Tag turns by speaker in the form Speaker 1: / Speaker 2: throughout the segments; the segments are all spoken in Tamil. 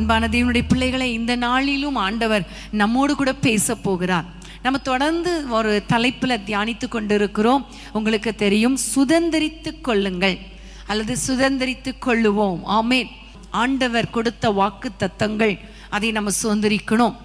Speaker 1: அன்பான தேவனுடைய பிள்ளைகளை, இந்த நாளிலும் ஆண்டவர் நம்மோடு கூட பேச போகிறார். நம்ம தொடர்ந்து ஒரு தலைப்பில் தியானித்து கொண்டிருக்கிறோம். உங்களுக்கு தெரியும், சுதந்திரித்து கொள்ளுங்கள் அல்லது சுதந்திரித்து கொள்ளுவோம். ஆமேன். ஆண்டவர் கொடுத்த வாக்கு தத்தங்கள், அதை நம்ம சுதந்திரிக்கணும்.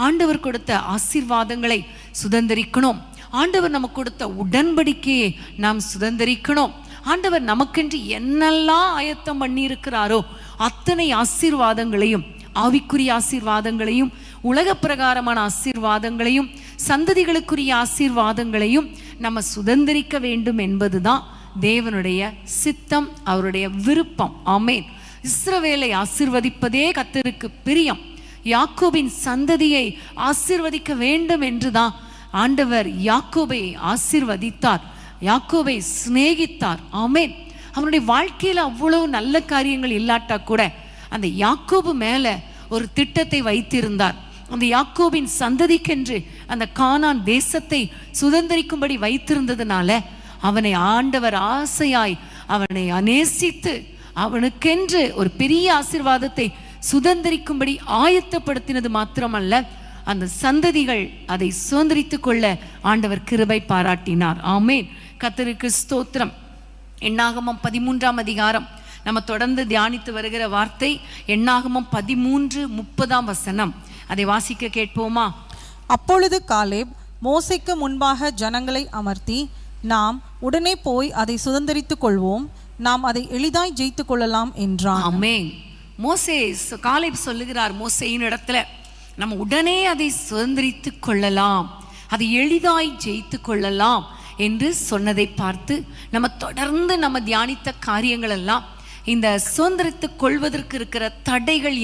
Speaker 1: ஆண்டவர் கொடுத்த ஆசீர்வாதங்களை சுதந்திரிக்கணும். ஆண்டவர் நமக்கு கொடுத்த உடன்படிக்கையை நாம் சுதந்திரிக்கணும். ஆண்டவர் நமக்கென்று என்னெல்லாம் ஆயத்தம் பண்ணி இருக்கிறாரோ அத்தனை ஆசீர்வாதங்களையும், ஆவிக்குரிய ஆசீர்வாதங்களையும், உலக பிரகாரமான ஆசீர்வாதங்களையும், சந்ததிகளுக்குரிய ஆசீர்வாதங்களையும் நம்ம சுதந்திரிக்க வேண்டும் என்பதுதான் தேவனுடைய சித்தம், அவருடைய விருப்பம். ஆமேன். இஸ்ரவேலை ஆசீர்வதிப்பதே கர்த்தருக்கு பிரியம். யாக்கோபின் சந்ததியை ஆசீர்வதிக்க வேண்டும் என்றுதான் ஆண்டவர் யாக்கோபை ஆசீர்வதித்தார், யாக்கோபை சிநேகித்தார். ஆமேன். அவனுடைய வாழ்க்கையில் அவ்வளவு நல்ல காரியங்கள் இல்லாட்டா கூட அந்த யாக்கோபு மேல ஒரு திட்டத்தை வைத்திருந்தார். அந்த யாக்கோபின் சந்ததிக்கென்று அந்த கானான் தேசத்தை சுதந்திரிக்கும்படி வைத்திருந்ததுனால அவனை ஆண்டவர் ஆசையாய் அவனை நேசித்து அவனுக்கென்று ஒரு பெரிய ஆசீர்வாதத்தை சுதந்திரிக்கும்படி ஆயத்தப்படுத்தினது மாத்திரமல்ல, அந்த சந்ததிகள் அதை சுதந்திரித்து கொள்ள ஆண்டவர் கிருபை பாராட்டினார். ஆமேன். கர்த்தருக்கு ஸ்தோத்திரம். எண்ணாகமம் 13ஆம் அதிகாரம் நம்ம தொடர்ந்து தியானித்து வருகிற வார்த்தை எண்ணாகமம் 13:30 வசனம். அதை வாசிக்க கேட்போமா?
Speaker 2: அப்பொழுது காலேப் மோசேக்கு முன்பாக ஜனங்களை அமர்த்தி, நாம் உடனே போய் அதை சுதந்திரித்துக் கொள்வோம், நாம் அதை எளிதாய் ஜெயித்து கொள்ளலாம் என்றான்.
Speaker 1: ஆமென். காலேப் சொல்லுகிறார் மோசேயின் இடத்துல, நம்ம உடனே அதை சுதந்திரித்து கொள்ளலாம், அதை எளிதாய் ஜெயித்து கொள்ளலாம் என்று சொன்னதை பார்த்து நம்ம தொடர்ந்து நம்ம தியானித்த காரியங்கள் எல்லாம், இந்த சுதந்திரித்து கொள்வதற்கு இருக்கிற தடைகள்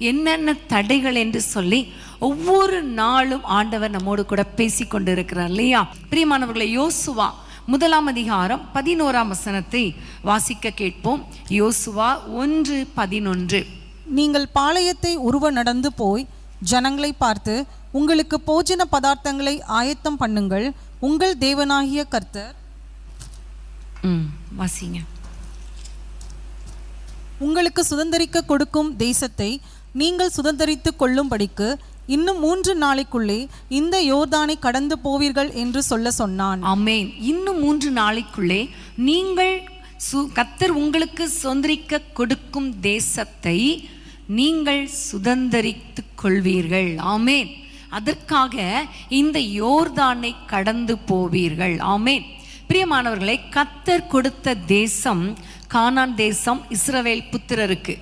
Speaker 1: என்னென்ன தடைகள் என்று சொல்லி ஒவ்வொரு நாளும் ஆண்டவர் நம்மோடு கூட பேசி கொண்டு இருக்கிறார் இல்லையா? பிரியமானவர்களை, யோசுவா 1ஆம் அதிகாரம் 11ஆம் வசனத்தை வாசிக்க கேட்போம். யோசுவா 1:11.
Speaker 2: நீங்கள் பாளையத்தை உருவ நடந்து போய் ஜனங்களை பார்த்து, உங்களுக்கு போஜன பதார்த்தங்களை ஆயத்தம் பண்ணுங்கள், உங்கள் தேவனாகிய கர்த்தர்
Speaker 1: வாசிங்க
Speaker 2: உங்களுக்கு சுதந்திரிக்க கொடுக்கும் தேசத்தை நீங்கள் சுதந்திரித்து கொள்ளும்படிக்கு இன்னும் 3 நாளைக்குள்ளே இந்த யோர்தானை கடந்து போவீர்கள் என்று சொன்னான்.
Speaker 1: ஆமென். இன்னும் 3 நாளைக்குள்ளே நீங்கள் கர்த்தர் உங்களுக்கு சுதந்திரிக்க கொடுக்கும் தேசத்தை நீங்கள் சுதந்திரித்து கொள்வீர்கள். ஆமென். அதற்காக இந்த யோர்தானை கடந்து போவீர்கள். ஆமென். பிரியமானவர்களை, கர்த்தர் கொடுத்த தேசம் கானான் தேசம் இஸ்ரவேல் புத்திரருக்கு.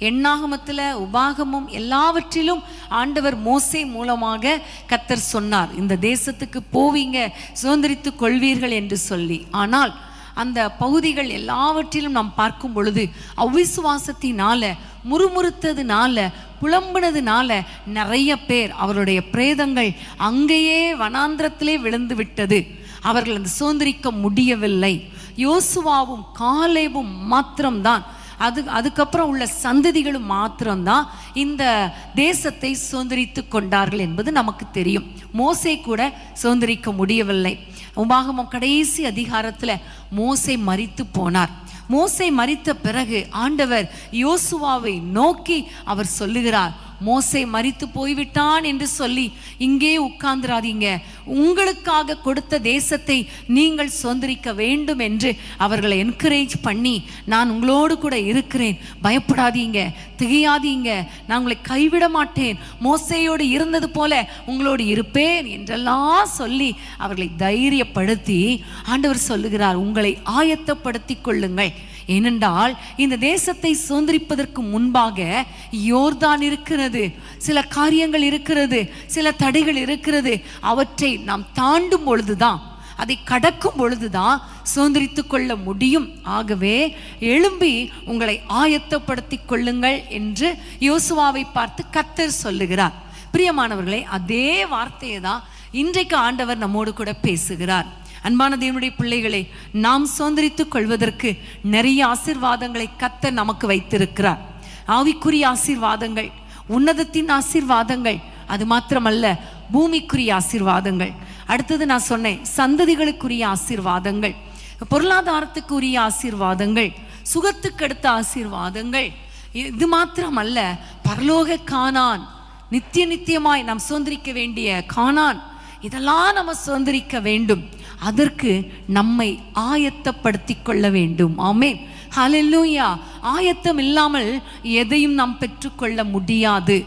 Speaker 1: எண்ணாகமத்தில், உபாகமம் எல்லாவற்றிலும் ஆண்டவர் மோசே மூலமாக கர்த்தர் சொன்னார், இந்த தேசத்துக்கு போவீங்க, சுதந்திரித்து கொள்வீர்கள் என்று சொல்லி. ஆனால் அந்த பகுதிகள் எல்லாவற்றிலும் நாம் பார்க்கும் பொழுது அவிசுவாசத்தினால, முறுமுறுத்ததுனால, புலம்பினதுனால நிறைய பேர் அவருடைய பிரேதங்கள் அங்கேயே வனாந்திரத்திலே விழுந்து விட்டது. அவர்கள் அந்த சுதந்திரிக்க முடியவில்லை. யோசுவாவும் காலேபும் மாத்திரம்தான், அதுக்கப்புறம் உள்ள சந்ததிகளும் மாத்திரம்தான் இந்த தேசத்தை சுதந்திரித்து கொண்டார்கள் என்பது நமக்கு தெரியும். மோசே கூட சுதந்திரிக்க முடியவில்லை. உபாகமம் கடைசி அதிகாரத்தில் மோசே மரித்து போனார். மோசே மரித்த பிறகு ஆண்டவர் யோசுவாவை நோக்கி அவர் சொல்லுகிறார், மோசே மரித்து போய்விட்டான் என்று சொல்லி இங்கே உட்கார்ந்துராதீங்க, உங்களுக்காக கொடுத்த தேசத்தை நீங்கள் சுதந்திரிக்க வேண்டும் என்று அவர்களை என்கரேஜ் பண்ணி, நான் உங்களோடு கூட இருக்கிறேன், பயப்படாதீங்க, திகையாதீங்க, நான் உங்களை கைவிட மாட்டேன், மோசேயோடு இருந்தது போல உங்களோடு இருப்பேன் என்றெல்லாம் சொல்லி அவர்களை தைரியப்படுத்தி ஆண்டவர் சொல்லுகிறார், உங்களை ஆயத்தப்படுத்தி கொள்ளுங்கள். ஏனென்றால் இந்த தேசத்தை சுதந்திரிப்பதற்கு முன்பாக யோர்தான் இருக்கிறது, சில காரியங்கள் இருக்கிறது, சில தடைகள் இருக்கிறது. அவற்றை நாம் தாண்டும் பொழுதுதான், அதை கடக்கும் பொழுதுதான் சுதந்திரித்து கொள்ள முடியும். ஆகவே எழும்பி உங்களை ஆயத்தப்படுத்தி கொள்ளுங்கள் என்று யோசுவாவை பார்த்து கர்த்தர் சொல்லுகிறார். பிரியமானவர்களே, அதே வார்த்தையை தான் இன்றைக்கு ஆண்டவர் நம்மோடு கூட பேசுகிறார். அன்பான தேவனுடைய பிள்ளைகளை, நாம் சுதந்திரித்துக் கொள்வதற்கு நிறைய ஆசீர்வாதங்களை கர்த்தர் நமக்கு வைத்திருக்கிறார். ஆவிக்குரிய ஆசீர்வாதங்கள், உன்னதத்தின் ஆசீர்வாதங்கள், அது மாத்திரமல்ல பூமிக்குரிய ஆசீர்வாதங்கள். அடுத்தது நான் சொன்னேன், சந்ததிகளுக்குரிய ஆசீர்வாதங்கள், பொருளாதாரத்துக்குரிய ஆசீர்வாதங்கள், சுகத்துக்கு அடுத்த ஆசீர்வாதங்கள், இது மாத்திரம் அல்ல, பரலோக கானான், நித்தியமாய் நாம் சுதந்திரிக்க வேண்டிய கானான், இதெல்லாம் நம்ம சுதந்திரிக்க வேண்டும். அதற்கு நம்மை ஆயத்தப்படுத்தி கொள்ள வேண்டும். ஆமென், ஹல்லேலூயா. ஆயத்தம் இல்லாமல் எதையும் நாம் பெற்றுக்கொள்ள முடியாது.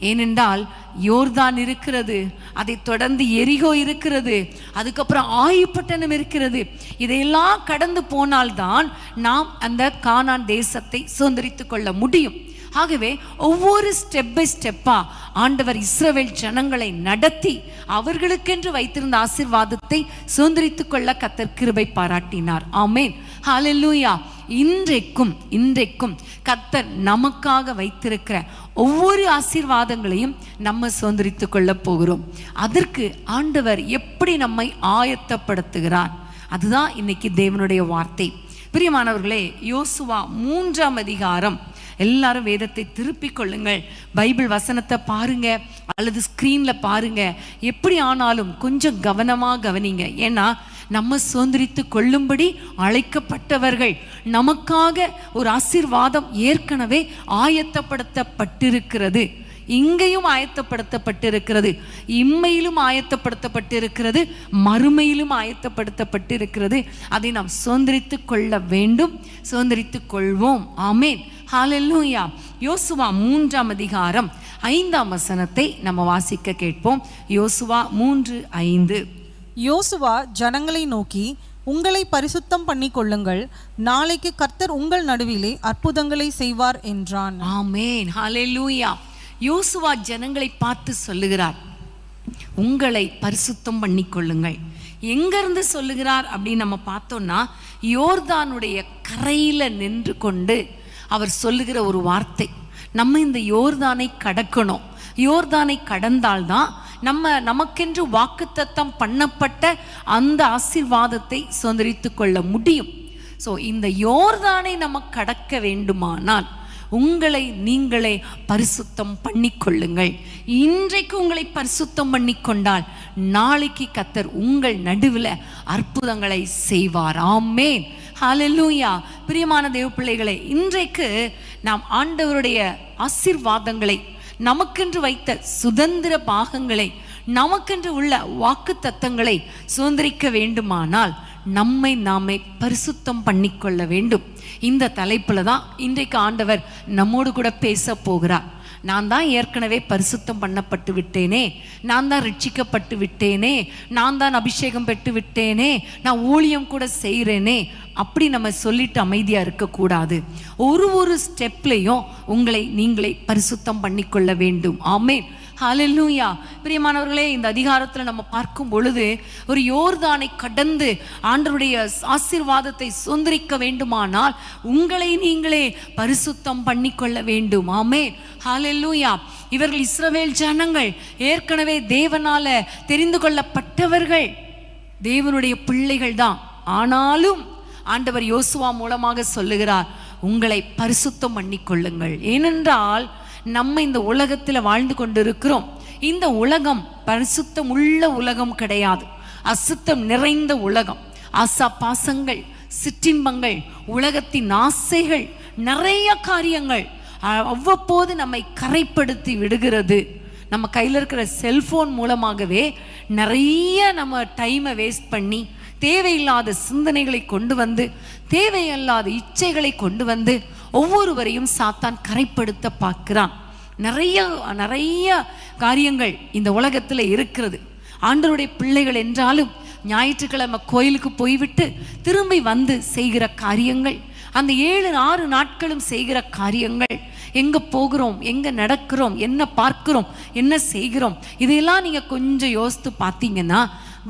Speaker 1: ஏனென்றால் யோர்தான் இருக்கிறது, அதை தொடர்ந்து எரிகோ இருக்கிறது, அதுக்கப்புறம் ஆயுப்பட்டணம் இருக்கிறது. இதையெல்லாம் கடந்து போனால்தான் நாம் அந்த கானான் தேசத்தை சுதந்திரித்து கொள்ள முடியும். ஆகவே ஒவ்வொரு ஸ்டெப் பை ஸ்டெப்பா ஆண்டவர் இஸ்ரவேல் ஜனங்களை நடத்தி அவர்களுக்கென்று வைத்திருந்த ஆசீர்வாதத்தை சுதந்திரித்துக் கொள்ள கர்த்தர் கிருபை பாராட்டினார். ஆமென், ஹல்லேலூயா. இன்றைக்கும் கர்த்தர் நமக்காக வைத்திருக்கிற ஒவ்வொரு ஆசீர்வாதங்களையும் நம்ம சுதந்திரித்துக் கொள்ள போகிறோம். அதற்கு ஆண்டவர் எப்படி நம்மை ஆயத்தப்படுத்துகிறார், அதுதான் இன்னைக்கு தேவனுடைய வார்த்தை. பிரியமானவர்களே, யோசுவா 3ஆம் அதிகாரம், எல்லாரும் வேதத்தை திருப்பிக் கொள்ளுங்கள், பைபிள் வசனத்தை பாருங்க அல்லது ஸ்கிரீன்ல பாருங்க. எப்படி ஆனாலும் கொஞ்சம் கவனமா கவனிங்க. ஏன்னா நம்ம சுதந்திரித்து கொள்ளும்படி அழைக்கப்பட்டவர்கள், நமக்காக ஒரு ஆசீர்வாதம் ஏற்கனவே ஆயத்தப்படுத்தப்பட்டிருக்கிறது. இங்கேயும் ஆயத்தப்படுத்தப்பட்டிருக்கிறது, இம்மையிலும் ஆயத்தப்படுத்தப்பட்டிருக்கிறது, மறுமையிலும் ஆயத்தப்படுத்தப்பட்டிருக்கிறது. அதை நாம் சுதந்திரித்து கொள்ள வேண்டும், சுதந்திரித்து கொள்வோம். ஆமென், ஹல்லேலூயா. யோசுவா 3ஆம் அதிகாரம் 5ஆம் வசனத்தை நம்ம வாசிக்க கேட்போம். யோசுவா 3:5.
Speaker 2: யோசுவா ஜனங்களை நோக்கி, உங்களை பரிசுத்தம் பண்ணி கொள்ளுங்கள், நாளைக்கு கர்த்தர் உங்கள் நடுவிலே அற்புதங்களை செய்வார் என்றான்.
Speaker 1: ஆமென், ஹல்லேலூயா. யோசுவா ஜனங்களை பார்த்து சொல்லுகிறார், உங்களை பரிசுத்தம் பண்ணி கொள்ளுங்கள். எங்கிருந்து சொல்லுகிறார் அப்படின்னு நம்ம பார்த்தோம்னா, யோர்தானுடைய கரையில நின்று கொண்டு அவர் சொல்லுகிற ஒரு வார்த்தை. நம்ம இந்த யோர்தானை கடக்கணும். யோர்தானை கடந்தால்தான் நமக்கென்று வாக்குத்தத்தம் பண்ணப்பட்ட அந்த ஆசீர்வாதத்தை சுதந்திரித்து கொள்ள முடியும். ஸோ இந்த யோர்தானை நம்ம கடக்க வேண்டுமானால் உங்களை நீங்களே பரிசுத்தம் பண்ணிக்கொள்ளுங்கள். இன்றைக்கு உங்களை பரிசுத்தம் பண்ணிக்கொண்டால் நாளைக்கு கர்த்தர் உங்கள் நடுவில் அற்புதங்களை செய்வார். ஆமென், ஹல்லேலூயா. பிரியமான தேவ பிள்ளைகளே, இன்றைக்கு நாம் ஆண்டவருடைய ஆசீர்வாதங்களை, நமக்கென்று வைத்த சுதந்திர பாகங்களை, நமக்கென்று உள்ள வாக்கு தத்தங்களை சுதந்திரிக்க வேண்டுமானால் நம்மை நாமே பரிசுத்தம் பண்ணிக்கொள்ள வேண்டும். இந்த தலைப்புல தான் இன்றைக்கு ஆண்டவர் நம்மோடு கூட பேச போகிறார். நான் தான் ஏற்கனவே பரிசுத்தம் பண்ணப்பட்டு விட்டேனே, நான் தான் ரட்சிக்கப்பட்டு விட்டேனே, நான் தான் அபிஷேகம் பெற்று விட்டேனே, நான் ஊழியம் கூட செய்கிறேனே, அப்படி நம்ம சொல்லிட்டு அமைதியாக இருக்கக்கூடாது. ஒரு ஸ்டெப்லையும் உங்களை நீங்களே பரிசுத்தம் பண்ணிக்கொள்ள வேண்டும். ஆமென், ஹல்லேலூயா. பிரியமானவர்களே, இந்த அதிகாரத்தில் நம்ம பார்க்கும் பொழுது ஒரு யோர்தானை கடந்து ஆண்டவருடைய ஆசீர்வாதத்தை சுதந்திரிக்க வேண்டுமானால் உங்களை நீங்களே பரிசுத்தம் பண்ணிக்கொள்ள வேண்டும். ஆமென், ஹல்லேலூயா. இவர்கள் இஸ்ரவேல் ஜனங்கள், ஏற்கனவே தேவனால தெரிந்து கொள்ளப்பட்டவர்கள், தேவனுடைய பிள்ளைகள் தான். ஆனாலும் ஆண்டவர் யோசுவா மூலமாக சொல்லுகிறார், உங்களை பரிசுத்தம் பண்ணிக்கொள்ளுங்கள். ஏனென்றால் நம்ம இந்த உலகத்தில் வாழ்ந்து கொண்டிருக்கிறோம். இந்த உலகம் பரிசுத்தம் உள்ள உலகம் கிடையாது, அசுத்தம் நிறைந்த உலகம். ஆசா பாசங்கள், சிற்றின்பங்கள், உலகத்தின் ஆசைகள், நிறைய காரியங்கள் அவ்வப்போது நம்மை கரைப்படுத்தி விடுகிறது. நம்ம கையில் இருக்கிற செல்போன் மூலமாகவே நிறைய நம்ம டைமை வேஸ்ட் பண்ணி தேவையில்லாத சிந்தனைகளை கொண்டு வந்து, தேவையில்லாத இச்சைகளை கொண்டு வந்து ஒவ்வொருவரையும் சாத்தான் கரைப்படுத்த பார்க்கிறான். நிறைய காரியங்கள் இந்த உலகத்தில் இருக்கிறது. ஆண்டவருடைய பிள்ளைகள் என்றாலும் ஞாயிற்றுக்கிழமை கோயிலுக்கு போய்விட்டு திரும்பி வந்து செய்கிற காரியங்கள், அந்த 7-6 நாட்களும் செய்கிற காரியங்கள், எங்கே போகிறோம், எங்கே நடக்கிறோம், என்ன பார்க்கிறோம், என்ன செய்கிறோம், இதையெல்லாம் நீங்கள் கொஞ்சம் யோசித்து பார்த்தீங்கன்னா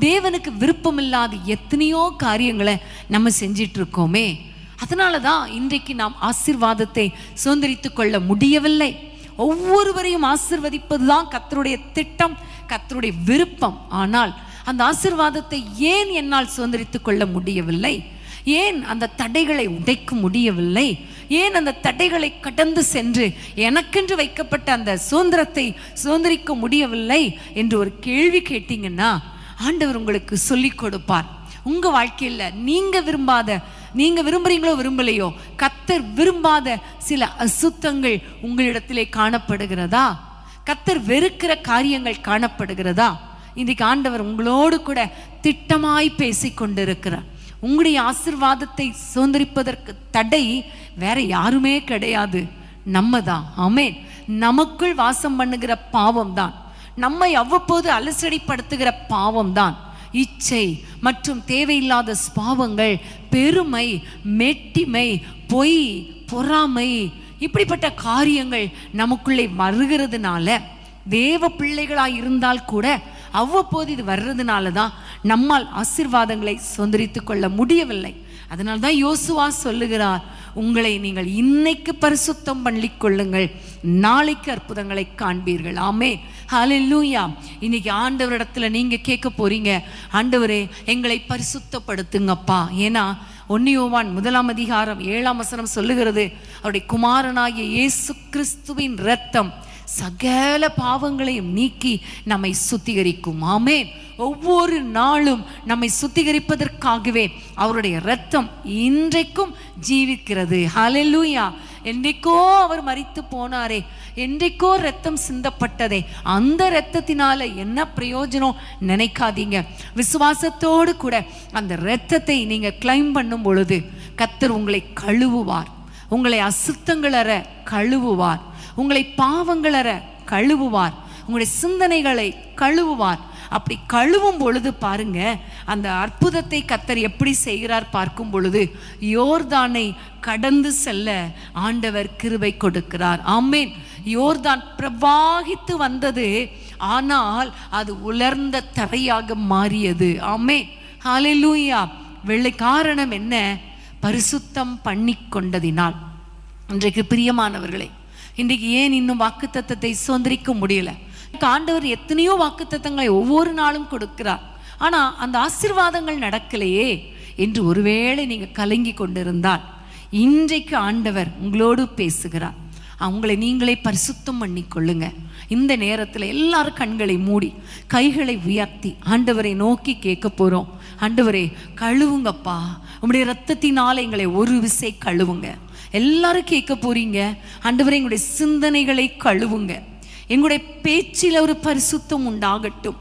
Speaker 1: தேவனுக்கு விருப்பமில்லாத எத்தனையோ காரியங்களை நம்ம செஞ்சிட்டு இருக்கோமே. அதனால தான் இன்றைக்கு நாம் ஆசீர்வாதத்தை சுதந்திரித்து கொள்ள முடியவில்லை. ஒவ்வொருவரையும் ஆசீர்வதிப்பது தான் கர்த்தருடைய திட்டம், கர்த்தருடைய விருப்பம். ஆனால் அந்த ஆசீர்வாதத்தை ஏன் என்னால் சுதந்திரித்து கொள்ள முடியவில்லை? ஏன் அந்த தடைகளை உடைக்க முடியவில்லை? ஏன் அந்த தடைகளை கடந்து சென்று எனக்கென்று வைக்கப்பட்ட அந்த சுதந்திரத்தை சுதந்திரிக்க முடியவில்லை என்று ஒரு கேள்வி கேட்டீங்கன்னா ஆண்டவர் உங்களுக்கு சொல்லிக் கொடுப்பார். உங்க வாழ்க்கையில் நீங்க விரும்பாத நீங்க விரும்புறீங்களோ விரும்பலையோ, கர்த்தர் விரும்பாத சில அசுத்தங்கள் உங்களிடத்திலே காணப்படுகிறதா? கர்த்தர் வெறுக்கிற காரியங்கள் காணப்படுகிறதா? இன்றைக்கு ஆண்டவர் உங்களோடு கூட திட்டமாய் பேசி கொண்டிருக்கிறார். உங்களுடைய ஆசீர்வாதத்தை சுதந்திரிப்பதற்கு தடை வேற யாருமே கிடையாது, நம்ம தான். ஆமென். நமக்குள் வாசம் பண்ணுகிற பாவம் தான், நம்மை அவ்வப்போது அலசடிப்படுத்துகிற பாவம் தான். இச்சை மற்றும் தேவையில்லாத பாவங்கள், பெருமை, மெட்டிமை, பொய், பொறாமை, இப்படிப்பட்ட காரியங்கள் நமக்குள்ளே வருகிறதுனால, தேவ பிள்ளைகளாய் இருந்தால் கூட அவ்வப்போது இது வர்றதுனால தான் நம்மால் ஆசீர்வாதங்களை சுதந்திரித்து கொள்ள முடியவில்லை. அதனால தான் யோசுவா சொல்லுகிறார், உங்களை நீங்கள் இன்னைக்கு பரிசுத்தம் பண்ணிக் கொள்ளுங்கள், நாளைக்கு அற்புதங்களை காண்பீர்கள். ஆமென். ஹல்லேலூயா. இன்னைக்கு ஆண்டவரிடத்துல நீங்க கேட்க போறீங்க, ஆண்டவரே எங்களை பரிசுத்தப்படுத்துங்கப்பா. ஏன்னா 1 யோவான் 1:7 சொல்லுகிறது, அவருடைய குமாரனாகிய இயேசு கிறிஸ்துவின் இரத்தம் சகல பாவங்களையும் நீக்கி நம்மை சுத்திகரிக்கும். ஆமென். ஒவ்வொரு நாளும் நம்மை சுத்திகரிப்பதற்காகவே அவருடைய இரத்தம் இன்றைக்கும் ஜீவிக்கிறது. ஹல்லேலூயா. என்றைக்கோ அவர் மரித்து போனாரே, என்றைக்கோ இரத்தம் சிந்தப்பட்டதே, அந்த இரத்தத்தினால என்ன பிரயோஜனம் நினைக்காதீங்க. விசுவாசத்தோடு கூட அந்த இரத்தத்தை நீங்க கிளைம் பண்ணும் பொழுது கர்த்தர் உங்களை கழுவுவார், உங்களை அசுத்தங்களற கழுவுவார், உங்களை பாவங்களற கழுவுவார், உங்களுடைய சிந்தனைகளை கழுவுவார். அப்படி கழுவும் பொழுது பாருங்க, அந்த அற்புதத்தை கர்த்தர் எப்படி செய்கிறார் பார்க்கும் பொழுது, யோர்தானை கடந்து செல்ல ஆண்டவர் கிருபை கொடுக்கிறார். ஆமென். யோர்தான் பிரவாகித்து வந்தது, ஆனால் அது உலர்ந்த தரையாக மாறியது. ஆமென். ஹல்லேலூயா. வெள்ளை காரணம் என்ன? பரிசுத்தம் பண்ணி கொண்டதினால். இன்றைக்கு பிரியமானவர்களே, இன்றைக்கு ஏன் இன்னும் வாக்குத்தத்தத்தை சுதந்திரிக்க முடியல? ஆண்டவர் எத்தனையோ வாக்குத்தத்தங்களை ஒவ்வொரு நாளும் கொடுக்கிறார், ஆனா அந்த ஆசீர்வாதங்கள் நடக்கலையே என்று ஒருவேளை நீங்க கலங்கி கொண்டிருந்தால், இன்றைக்கு ஆண்டவர் உங்களோடு பேசுகிறார். உங்களை நீங்களே பரிசுத்தம் பண்ணி கொள்ளுங்க. இந்த நேரத்தில் எல்லாரும் கண்களை மூடி கைகளை உயர்த்தி ஆண்டவரை நோக்கி கேட்க போறோம். ஆண்டவரே கழுவுங்கப்பா, உங்களுடைய இரத்தத்தினால எங்களை ஒரு விசை கழுவுங்க. எல்லாரும் கேட்க போறீங்க, ஆண்டவரே எங்களுடைய சிந்தனைகளை கழுவுங்க, எங்களுடைய பேச்சில் ஒரு பரிசுத்தம் உண்டாகட்டும்,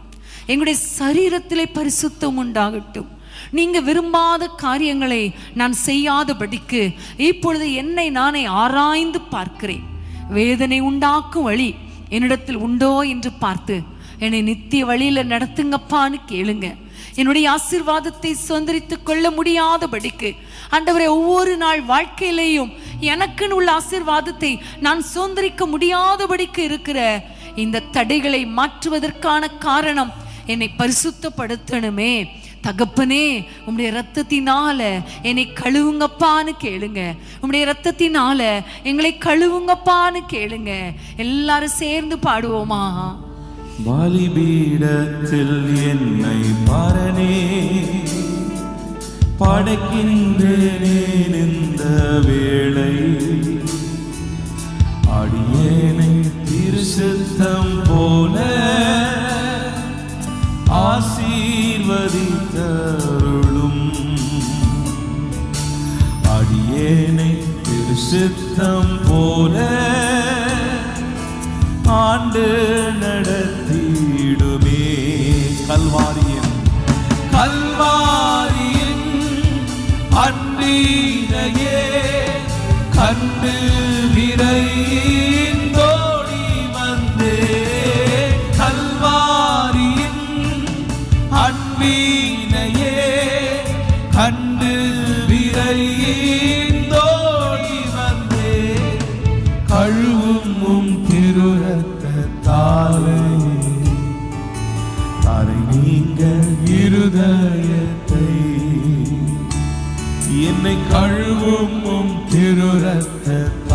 Speaker 1: எங்களுடைய சரீரத்திலே பரிசுத்தம் உண்டாகட்டும். நீங்க விரும்பாத காரியங்களை நான் செய்யாதபடிக்கு இப்பொழுது என்னை நானே ஆராய்ந்து பார்க்கிறேன். வேதனை உண்டாக்கும் வழி என்னிடத்தில் உண்டோ என்று பார்த்து என்னை நித்திய வழியில நடத்துங்கப்பான்னு கேளுங்க. என்னுடைய ஆசீர்வாதத்தை சுதந்திரித்துக் கொள்ள முடியாதபடிக்கு ஆண்டவரே, ஒவ்வொரு நாள் வாழ்க்கையிலேயும் எனக்குன்னு உள்ள ஆசீர்வாதத்தை நான் சுதந்திரிக்க முடியாதபடிக்கு இருக்கிற இந்த தடைகளை மாற்றுவதற்கான காரணம் என்னை பரிசுத்தப்படுத்தணுமே. தகப்பனே, உம்முடைய இரத்தத்தினால என்னை கழுவுங்கப்பான்னு கேளுங்க. உம்முடைய இரத்தத்தினால எங்களை கழுவுங்கப்பான்னு கேளுங்க. எல்லாரும் சேர்ந்து பாடுவோமா?
Speaker 3: பலிபீடத்தில் என்னை பரனே படைக்கின்றேன் இந்த வேளை, அடியேனை திருசித்தம் போல ஆசீர்வதித்தருளும். அடியேனை திருசித்தம் போல ஆண்டு நடத்திடுமே. கல்வாரியின் அன்பினையே கண்டு விரைந்தோடி வந்தே. கல்வாரியின் அன்பினையே கண்டு விரைந்தோடி வந்தே. கழுவும் திருரத்தாலே தரை நீங்க இருதயத்தை, என்னை கழுவும் திருரத்தாலே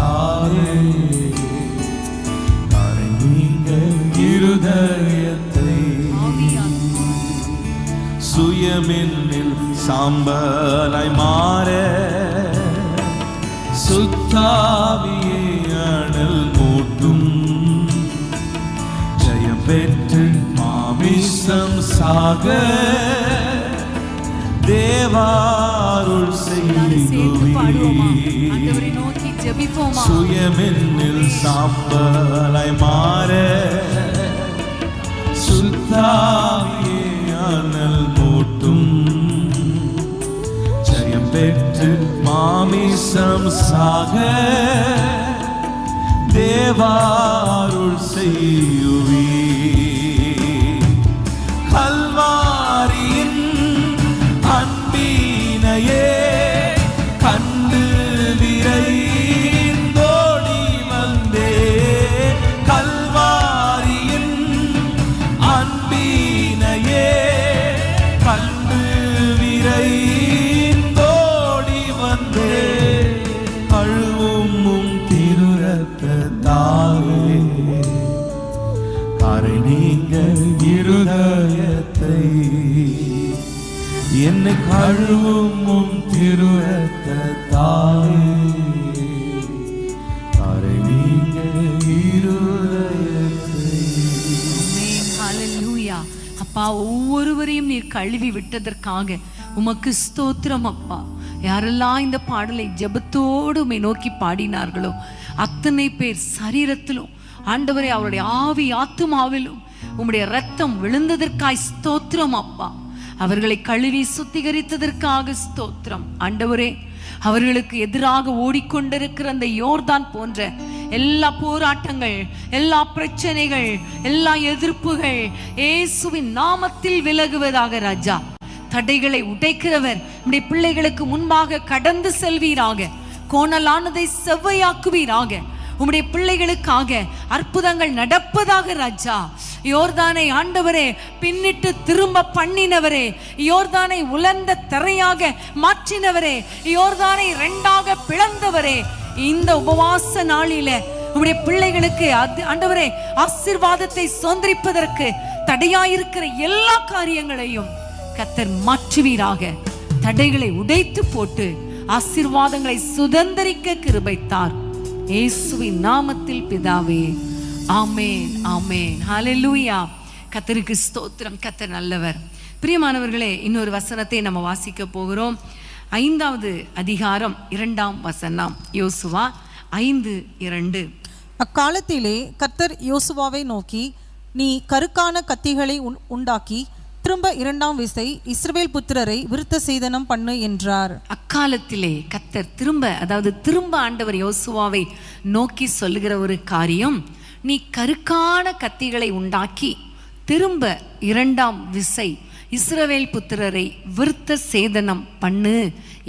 Speaker 3: தரை நீங்க இருதயத்தை. சுயமென்னில் சாம்பலாய் மாற சுத்தாவியே அனல் மூட்டும். ஜெயம் பெற்று மாமிசம் சாக தேவா அருள்
Speaker 1: சேர்ந்து பாடுவோமா?
Speaker 3: செய்யுவீர்.
Speaker 1: ஆண்டவரை நோக்கி ஜெபிப்போமா?
Speaker 3: சுயமென்னில் சாம்பலாய் மாற சுத்தாவியே அனல் மூட்டும். ஜெயம் பெற்று மாமிசம் சாக தேவா அருள் செய்யுவீர். கல்வாரியின் அன்பினையே கண்டு விரைந்தோடி வந்தேன். கல்வாரியின் அன்பினையே கண்டு விரைந்தோடி வந்தேன். அழுவும் திருரத்தாலே கரை நீங்க இருதயத்தை என்னை கழுவும் திருரத்தாலே கரை நீங்க இருதயத்தை.
Speaker 1: ஆமென். ஹல்லேலூயா. அப்பா, ஒவ்வொருவரையும் நீர் கழுவி விட்டதற்காக உமக்கு ஸ்தோத்திரம் அப்பா. யாரெல்லாம் இந்த பாடலை ஜெபத்தோடு உம்மை நோக்கி பாடினார்களோ அத்தனை பேர் சரீரத்திலும் ஆண்டவரே அவருடைய ஆவி ஆத்துமாவிலும் உம்முடைய ரத்தம் விழுந்ததற்காய் ஸ்தோத்திரம் அப்பா. அவர்களை கழுவி சுத்திகரித்ததற்காக ஸ்தோத்திரம் ஆண்டவரே. அவர்களுக்கு எதிராக ஓடிக்கொண்டிருக்கிற அந்த யோர்தான் போன்ற எல்லா போராட்டங்கள், எல்லா பிரச்சனைகள், எல்லா எதிர்ப்புகள் இயேசுவின் நாமத்தில் விலகுவதாக ராஜா. தடைகளை உடைக்கிறவர் நம்முடைய பிள்ளைகளுக்கு முன்பாக கடந்து செல்வீராக. கோணலானதை செவ்வையாக்குவீராக. உம்முடைய பிள்ளைகளுக்காக அற்புதங்கள் நடப்பதாக ராஜா. யோர்தானை ஆண்டவரே பின்னிட்டு திரும்ப பண்ணினவரே, யோர்தானை உலர்ந்த தரையாக மாற்றினவரே, யோர்தானை இரண்டாக பிளந்தவரே, இந்த உபவாச நாளில உம்முடைய பிள்ளைகளுக்கு ஆண்டவரே ஆசீர்வாதத்தை சுதந்திரிப்பதற்கு தடையாயிருக்கிற எல்லா காரியங்களையும் கர்த்தர் மாற்றுவீராக. தடைகளை உடைத்து போட்டு ஆசீர்வாதங்களை சுதந்திரிக்க கிருபைத்தார். இயேசுவின் நாமத்தில் பிதாவே, ஆமென், ஆமென். ஹல்லேலூயா. கர்த்தருக்கு ஸ்தோத்திரம். கர்த்தர் நல்லவர். பிரியமானவர்களே, இன்னொரு வசனத்தை நம்ம வாசிக்க போகிறோம். 5வது அதிகாரம் 2ஆம் வசனம். யோசுவா 5:2.
Speaker 2: அக்காலத்திலே கர்த்தர் யோசுவாவை நோக்கி, நீ கருக்கான கத்திகளை உண்டாக்கி திரும்ப 2ஆம் விசை இஸ்ரவேல் புத்திரரை விருத்த சேதனம் பண்ணு என்றார்.
Speaker 1: அக்காலத்திலே கர்த்தர் திரும்ப ஆண்டவர் யோசுவாவை நோக்கி சொல்லுகிற ஒரு காரியம், நீ கருக்கான கத்திகளை உண்டாக்கி திரும்ப 2ஆம் விசை இஸ்ரவேல் புத்திரரை விருத்த சேதனம் பண்ணு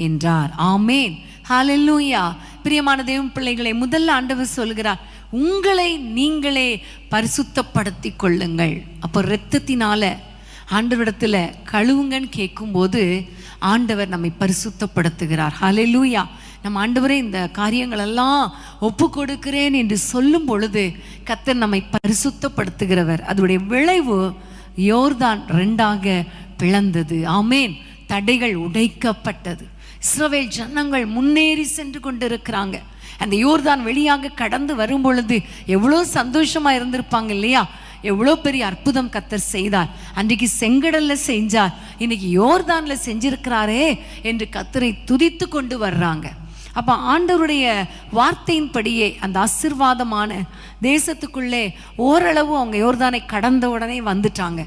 Speaker 1: என்றார். ஆமென். ஹல்லேலூயா. பிரியமான தேவ பிள்ளைகளை, முதல்ல ஆண்டவர் சொல்கிறார், உங்களை நீங்களே பரிசுத்தப்படுத்திக் கொள்ளுங்கள். அப்போ இரத்தத்தினால ஆண்டவரிடத்துல கழுவுங்கன்னு கேட்கும்போது ஆண்டவர் நம்மை பரிசுத்தப்படுத்துகிறார். ஹல்லேலூயா. நம்ம ஆண்டவரே இந்த காரியங்கள் எல்லாம் ஒப்பு கொடுக்கிறேன் என்று சொல்லும் பொழுது கர்த்தர் நம்மை பரிசுத்தப்படுத்துகிறவர். அதோடைய விளைவு யோர்தான் 2ஆக பிளந்தது. ஆமென். தடைகள் உடைக்கப்பட்டது. இஸ்ரவேல் ஜனங்கள் முன்னேறி சென்று கொண்டிருக்கிறாங்க. அந்த யோர்தான் வெளியாக கடந்து வரும் பொழுது எவ்வளோ சந்தோஷமா இருந்திருப்பாங்க இல்லையா? எவ்வளோ பெரிய அற்புதம் கர்த்தர் செய்தார். அன்றைக்கு செங்கடல்ல செஞ்சார், இன்னைக்கு யோர்தான்ல செஞ்சிருக்கிறாரே என்று கர்த்தரை துதித்து கொண்டு வர்றாங்க. அப்போ ஆண்டவருடைய வார்த்தையின்படியே அந்த ஆசீர்வாதமான தேசத்துக்குள்ளே ஓரளவு அவங்க யோர்தானை கடந்த உடனே வந்துட்டாங்க.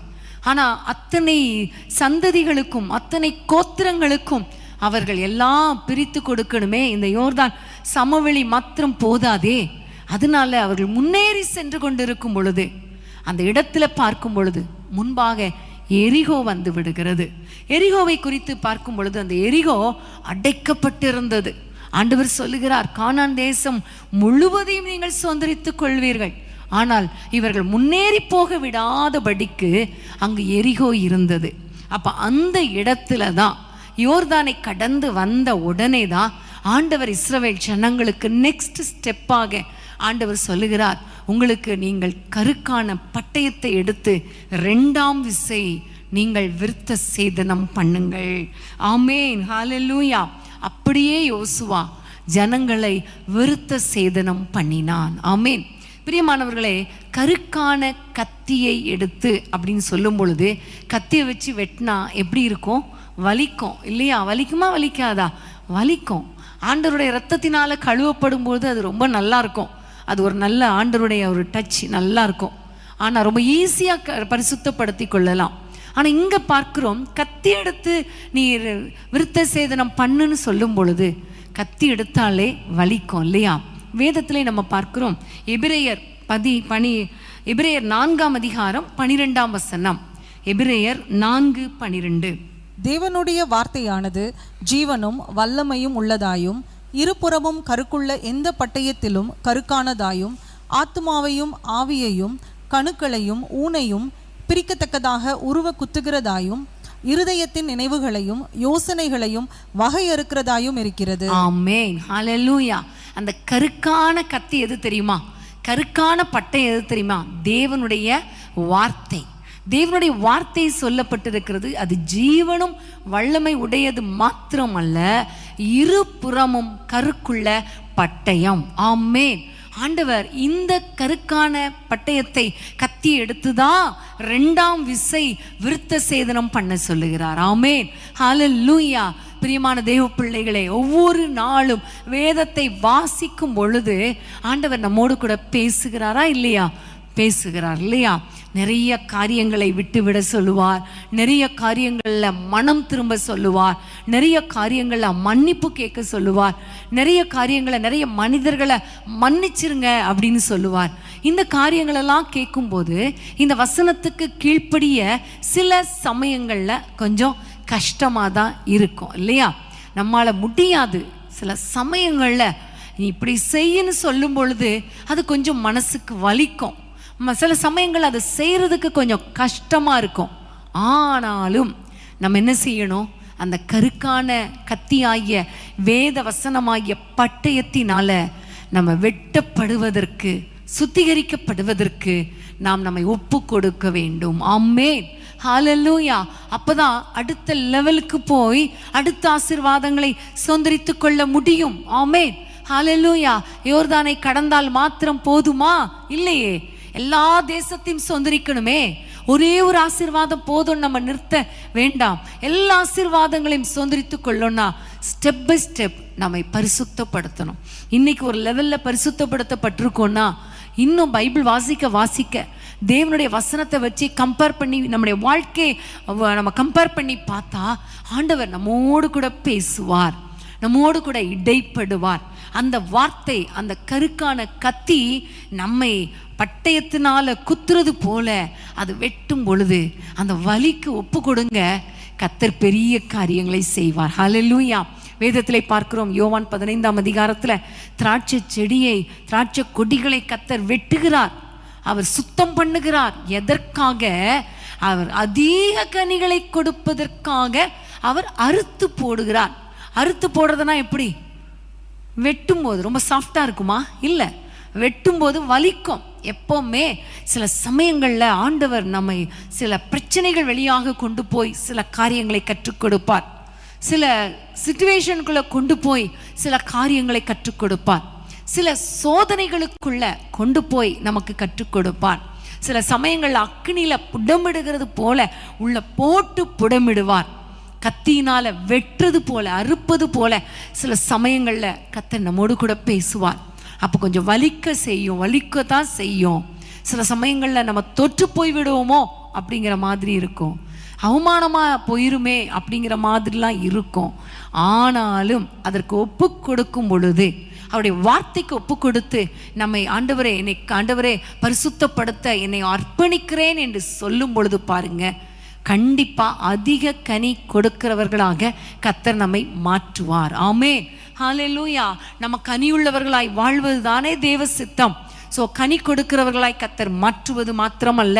Speaker 1: ஆனால் அத்தனை சந்ததிகளுக்கும் அத்தனை கோத்திரங்களுக்கும் அவர்கள் எல்லாம் பிரித்து கொடுக்கணுமே. இந்த யோர்தான் சமவெளி மாத்திரம் போதாதே. அதனால அவர்கள் முன்னேறி சென்று கொண்டிருக்கும் பொழுது அந்த இடத்துல பார்க்கும் பொழுது முன்பாக எரிகோ வந்து விடுகிறது. எரிகோவை குறித்து பார்க்கும் பொழுது அந்த எரிகோ அடைக்கப்பட்டிருந்தது. ஆண்டவர் சொல்லுகிறார், கானான் தேசம் முழுவதையும் நீங்கள் சுதந்திரித்துக் கொள்வீர்கள், ஆனால் இவர்கள் முன்னேறி போக விடாதபடிக்கு அங்கு எரிகோ இருந்தது. அப்ப அந்த இடத்துல தான் யோர்தானை கடந்து வந்த உடனே தான் ஆண்டவர் இஸ்ரவேல் ஜனங்களுக்கு நெக்ஸ்ட் ஸ்டெப்பாக ஆண்டவர் சொல்லுகிறார், உங்களுக்கு நீங்கள் கருக்கான பட்டயத்தை எடுத்து 2ஆம் விசை நீங்கள் விருத்த சேதனம் பண்ணுங்கள். ஆமென். ஹல்லேலூயா. அப்படியே யோசுவா ஜனங்களை விருத்த சேதனம் பண்ணினான். ஆமென். பிரியமானவர்களே, கருக்கான கத்தியை எடுத்து அப்படின்னு சொல்லும் பொழுது கத்தியை வச்சு வெட்டினா எப்படி இருக்கும்? வலிக்கும் இல்லையா? வலிக்குமா வலிக்காதா? வலிக்கும். ஆண்டவருடைய இரத்தத்தினால கழுவப்படும் போது அது ரொம்ப நல்லா இருக்கும். அது ஒரு நல்ல ஆண்டவருடைய ஒரு டச் நல்லா இருக்கும். ஆனால் ரொம்ப ஈஸியாக பரிசுத்தப்படுத்தி கொள்ளலாம். ஆனால் இங்கே பார்க்குறோம், கத்தி எடுத்து நீ விருத்த சேதனம் பண்ணுன்னு சொல்லும் பொழுது கத்தி எடுத்தாலே வலிக்கும் இல்லையா? வேதத்திலே நம்ம பார்க்கிறோம், எபிரேயர் 4ஆம் அதிகாரம் 12ஆம் வசனம். எபிரேயர் 4:12.
Speaker 2: தேவனுடைய வார்த்தையானது ஜீவனும் வல்லமையும் உள்ளதாயும் இருபுறமும் கருக்குள்ள எந்த பட்டயத்திலும் கருக்கானதாயும் ஆத்துமாவையும் ஆவியையும் கணுக்களையும் ஊனையும் பிரிக்கத்தக்கதாக உருவ குத்துகிறதாயும் இருதயத்தின் நினைவுகளையும் யோசனைகளையும் வகையறுக்கிறதாயும் இருக்கிறது.
Speaker 1: ஆமென், ஹல்லேலூயா. அந்த கருக்கான கத்தி எது தெரியுமா? கருக்கான பட்டை எது தெரியுமா? தேவனுடைய வார்த்தை. தேவனுடைய வார்த்தை சொல்லப்பட்டிருக்கிறது. அது ஜீவனும் வல்லமை உடையது மாத்திரமல்ல, இருபுறமும் கருக்குள்ள பட்டயம். ஆமென். ஆண்டவர் இந்த கருக்கான பட்டயத்தை கத்தி எடுத்துதான் 2ஆம் விசை விருத்த சேதனம் பண்ண சொல்லுகிறார். ஆமென், ஹல்லேலூயா. பிரியமான தேவ பிள்ளைகளே, ஒவ்வொரு நாளும் வேதத்தை வாசிக்கும் பொழுது ஆண்டவர் நம்மோடு கூட பேசுகிறாரா இல்லையா? பேசுகிறார் இல்லையா? நிறைய காரியங்களை விட்டுவிட சொல்லுவார், நிறைய காரியங்களில் மனம் திரும்ப சொல்லுவார், நிறைய காரியங்களில் மன்னிப்பு கேட்க சொல்லுவார், நிறைய காரியங்களை நிறைய மனிதர்களை மன்னிச்சிருங்க அப்படின்னு சொல்லுவார். இந்த காரியங்களெல்லாம் கேட்கும்போது இந்த வசனத்துக்கு கீழ்ப்படிய சில சமயங்களில் கொஞ்சம் கஷ்டமாக தான் இருக்கும் இல்லையா? நம்மளால் முடியாது. சில சமயங்களில் நீ இப்படி செய்யன்னு சொல்லும் பொழுது அது கொஞ்சம் மனசுக்கு வலிக்கும். சில சமயங்கள் அதை செய்கிறதுக்கு கொஞ்சம் கஷ்டமாக இருக்கும். ஆனாலும் நம்ம என்ன செய்யணும்? அந்த கருக்கான கத்தியாகிய வேத வசனமாகிய பட்டயத்தினால நம்ம வெட்டப்படுவதற்கு, சுத்திகரிக்கப்படுவதற்கு நாம் நம்மை ஒப்பு கொடுக்க வேண்டும். ஆமென், ஹல்லேலூயா. அப்பதான் அடுத்த லெவலுக்கு போய் அடுத்த ஆசீர்வாதங்களை சுதந்திரித்து கொள்ள முடியும். ஆமென், ஹல்லேலூயா. யோர்தானை கடந்தால் மாத்திரம் போதுமா? இல்லையே, எல்லா தேசத்தையும் சுதந்திரிக்கணுமே. ஒரே ஒரு ஆசீர்வாதம் போதும், நம்ம நிறுத்த வேண்டாம். எல்லா ஆசீர்வாதங்களையும் சுதந்திரித்து கொள்ளணும்னா ஸ்டெப் பை ஸ்டெப் நம்மை பரிசுத்தப்படுத்தணும். இன்னைக்கு ஒரு லெவலில் பரிசுத்தப்படுத்தப்பட்டிருக்கோன்னா இன்னும் பைபிள் வாசிக்க தேவனுடைய வசனத்தை வச்சு கம்பேர் பண்ணி நம்முடைய வாழ்க்கையை நம்ம கம்பேர் பண்ணி பார்த்தா ஆண்டவர் நம்மோடு கூட பேசுவார், நம்மோடு கூட இடைப்படுவார். அந்த வார்த்தை, அந்த கருக்கான கத்தி நம்மை பட்டயத்தினால குத்துறது போல அது வெட்டும் பொழுது அந்த வலிக்கு ஒப்பு கொடுங்க, கர்த்தர் பெரிய காரியங்களை செய்வார். ஹல்லேலூயா. வேதத்திலே பார்க்கிறோம், யோவான் 15ஆம் அதிகாரத்தில் திராட்சை செடியை, திராட்சை கொடிகளை கர்த்தர் வெட்டுகிறார், அவர் சுத்தம் பண்ணுகிறார். எதற்காக? அவர் அதிக கனிகளை கொடுப்பதற்காக அவர் அறுத்து போடுகிறார். அறுத்து போடுறதுனா எப்படி? வெட்டும் போது ரொம்ப சாஃப்டா இருக்குமா? இல்லை, வெட்டும்போது வலிக்கும். எப்போவுமே சில சமயங்களில் ஆண்டவர் நம்மை சில பிரச்சனைகள் வழியாக கொண்டு போய் சில காரியங்களை கற்றுக் கொடுப்பார், சில சிச்சுவேஷனுக்குள்ள கொண்டு போய் சில காரியங்களை கற்றுக் கொடுப்பார், சில சோதனைகளுக்குள்ள கொண்டு போய் நமக்கு கற்றுக் கொடுப்பார். சில சமயங்களில் அக்னியில புடமிடுகிறது போல உள்ள போட்டு புடமிடுவார். கத்தியினால வெட்டுறது போல, அறுப்பது போல சில சமயங்களில் கர்த்தர் நம்மோடு கூட பேசுவார். அப்போ கொஞ்சம் வலிக்கத்தான் செய்யும். சில சமயங்களில் நம்ம தொற்று போய் விடுவோமோ அப்படிங்கிற மாதிரி இருக்கும், அவமானமாக போயிருமே அப்படிங்கிற மாதிரிலாம் இருக்கும். ஆனாலும் அதற்கு ஒப்பு கொடுக்கும் பொழுது, அவருடைய வார்த்தைக்கு ஒப்பு கொடுத்து நம்மை ஆண்டவரே பரிசுத்தப்படுத்த என்னை அர்ப்பணிக்கிறேன் என்று சொல்லும் பொழுது பாருங்க, கண்டிப்பா அதிக கனி கொடுக்கிறவர்களாக கர்த்தர் நம்மை மாற்றுவார். ஆமென், ஹல்லேலூயா. நம்ம கனியுள்ளவர்களாய் வாழ்வது தானே தேவ சித்தம். ஸோ கனி கொடுக்கிறவர்களாய் கர்த்தர் மாற்றுவது மாத்திரமல்ல,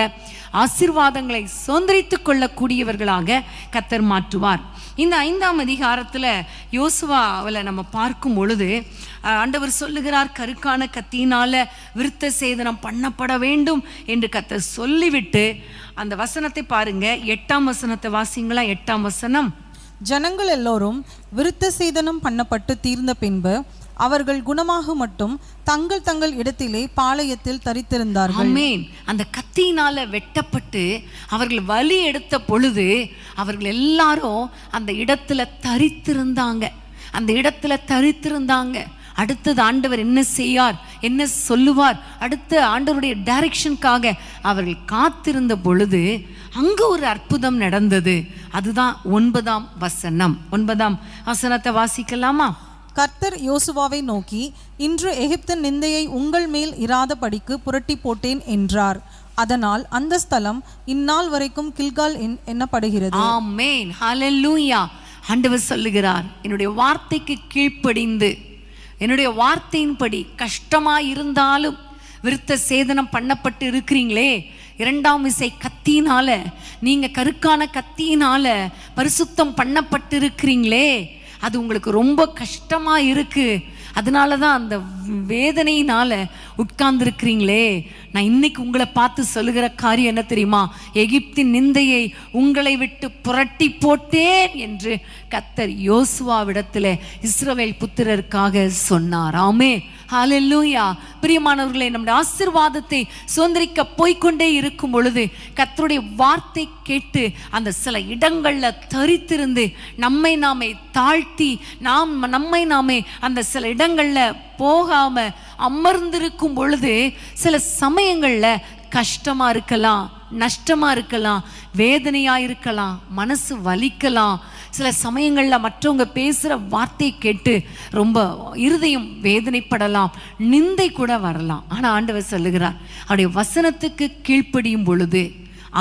Speaker 1: ஆசீர்வாதங்களை சுதந்திரித்துக் கொள்ளக்கூடியவர்களாக கர்த்தர் மாற்றுவார். இந்த 5ஆம் அதிகாரத்தில் யோசுவாவில் நம்ம பார்க்கும் பொழுது ஆண்டவர் சொல்லுகிறார், கருக்கான கத்தியினால விருத்த சேதனம் பண்ணப்பட வேண்டும் என்று கர்த்தர் சொல்லிவிட்டு அந்த வசனத்தை பாருங்க, 8ஆம் வசனத்தை வாசிங்களா. 8ஆம் வசனம்.
Speaker 2: ஜனங்கள் எல்லோரும் விருத்த சேதனம் பண்ணப்பட்டு தீர்ந்த பின்பு அவர்கள் குணமாக மட்டும் தங்கள் தங்கள் இடத்திலே பாளையத்தில் தரித்திருந்தார்கள்.
Speaker 1: ஆமென். அந்த கத்தியினால வெட்டப்பட்டு அவர்கள் வலி எடுத்த பொழுது அவர்கள் எல்லாரும் அந்த இடத்துல தரித்திருந்தாங்க. அந்த இடத்துல தரித்திருந்தாங்க. அடுத்தது ஆண்டவர் என்ன செய்யார், என்ன சொல்லுவார், அடுத்த ஆண்டவருடைய டைரக்ஷனுக்காக அவர்கள் காத்திருந்த பொழுது அங்கு ஒரு அற்புதம் நடந்தது. அதுதான் 9ஆம் வசனம். 9ஆம் வசனத்தை வாசிக்கலாமா?
Speaker 2: கர்த்தர் யோசுவாவை நோக்கி, இன்று எகிப்தின் நிந்தையை உங்கள் மேல் இராதபடிக்கு புரட்டி போட்டேன் என்றார். அதனால் அந்த ஸ்தலம் இந்நாள் வரைக்கும் கில்கால் எண்ணப்படுகிறது.
Speaker 1: ஆமென். ஹல்லேலூயா. ஆண்டவர் சொல்லுகிறார், என்னுடைய வார்த்தைக்கு கீழ்ப்படிந்து என்னுடைய வார்த்தையின்படி கஷ்டமா இருந்தாலும் விருத்த சேதனம் பண்ணப்பட்டு இருக்கிறீங்களே, 2ஆம் விசை கத்தியினால, நீங்க கருக்கான கத்தியினால பரிசுத்தம் பண்ணப்பட்டு இருக்கிறீங்களே, அது உங்களுக்கு ரொம்ப கஷ்டமா இருக்கு, அதனால தான் அந்த வேதனையினால உட்கார்ந்து இருக்கிறீங்களே. நான் இன்னைக்கு உங்களை பார்த்து சொல்லுகிற காரியம் என்ன தெரியுமா? எகிப்தின் நிந்தையை உங்களை விட்டு புரட்டி போட்டேன் என்று கர்த்தர் யோசுவாவிடத்தில் இஸ்ரவேல் புத்திரருக்காக சொன்னார். ஆமென். ஹல்லேலூயா. பிரியமானவர்களே, நம்முடைய ஆசீர்வாதத்தை சுதந்திரிக்க போய்கொண்டே இருக்கும் பொழுது கர்த்தருடைய வார்த்தை கேட்டு அந்த சில இடங்கள்ல தரித்திருந்து நம்மை நாமே தாழ்த்தி நம்மை நாமே அந்த சில இடங்கள்ல போகாம அமர்ந்திருக்கும் பொழுது சில சமயங்கள்ல கஷ்டமா இருக்கலாம், நஷ்டமா இருக்கலாம், வேதனையா இருக்கலாம், மனசு வலிக்கலாம். சில சமயங்கள்ல மற்றவங்க பேசுற வார்த்தையை கேட்டு ரொம்ப இருதயம் வேதனைப்படலாம், நிந்தை கூட வரலாம். ஆனா ஆண்டவர் சொல்லுகிறார், அவருடைய வசனத்துக்கு கீழ்ப்படியும் பொழுது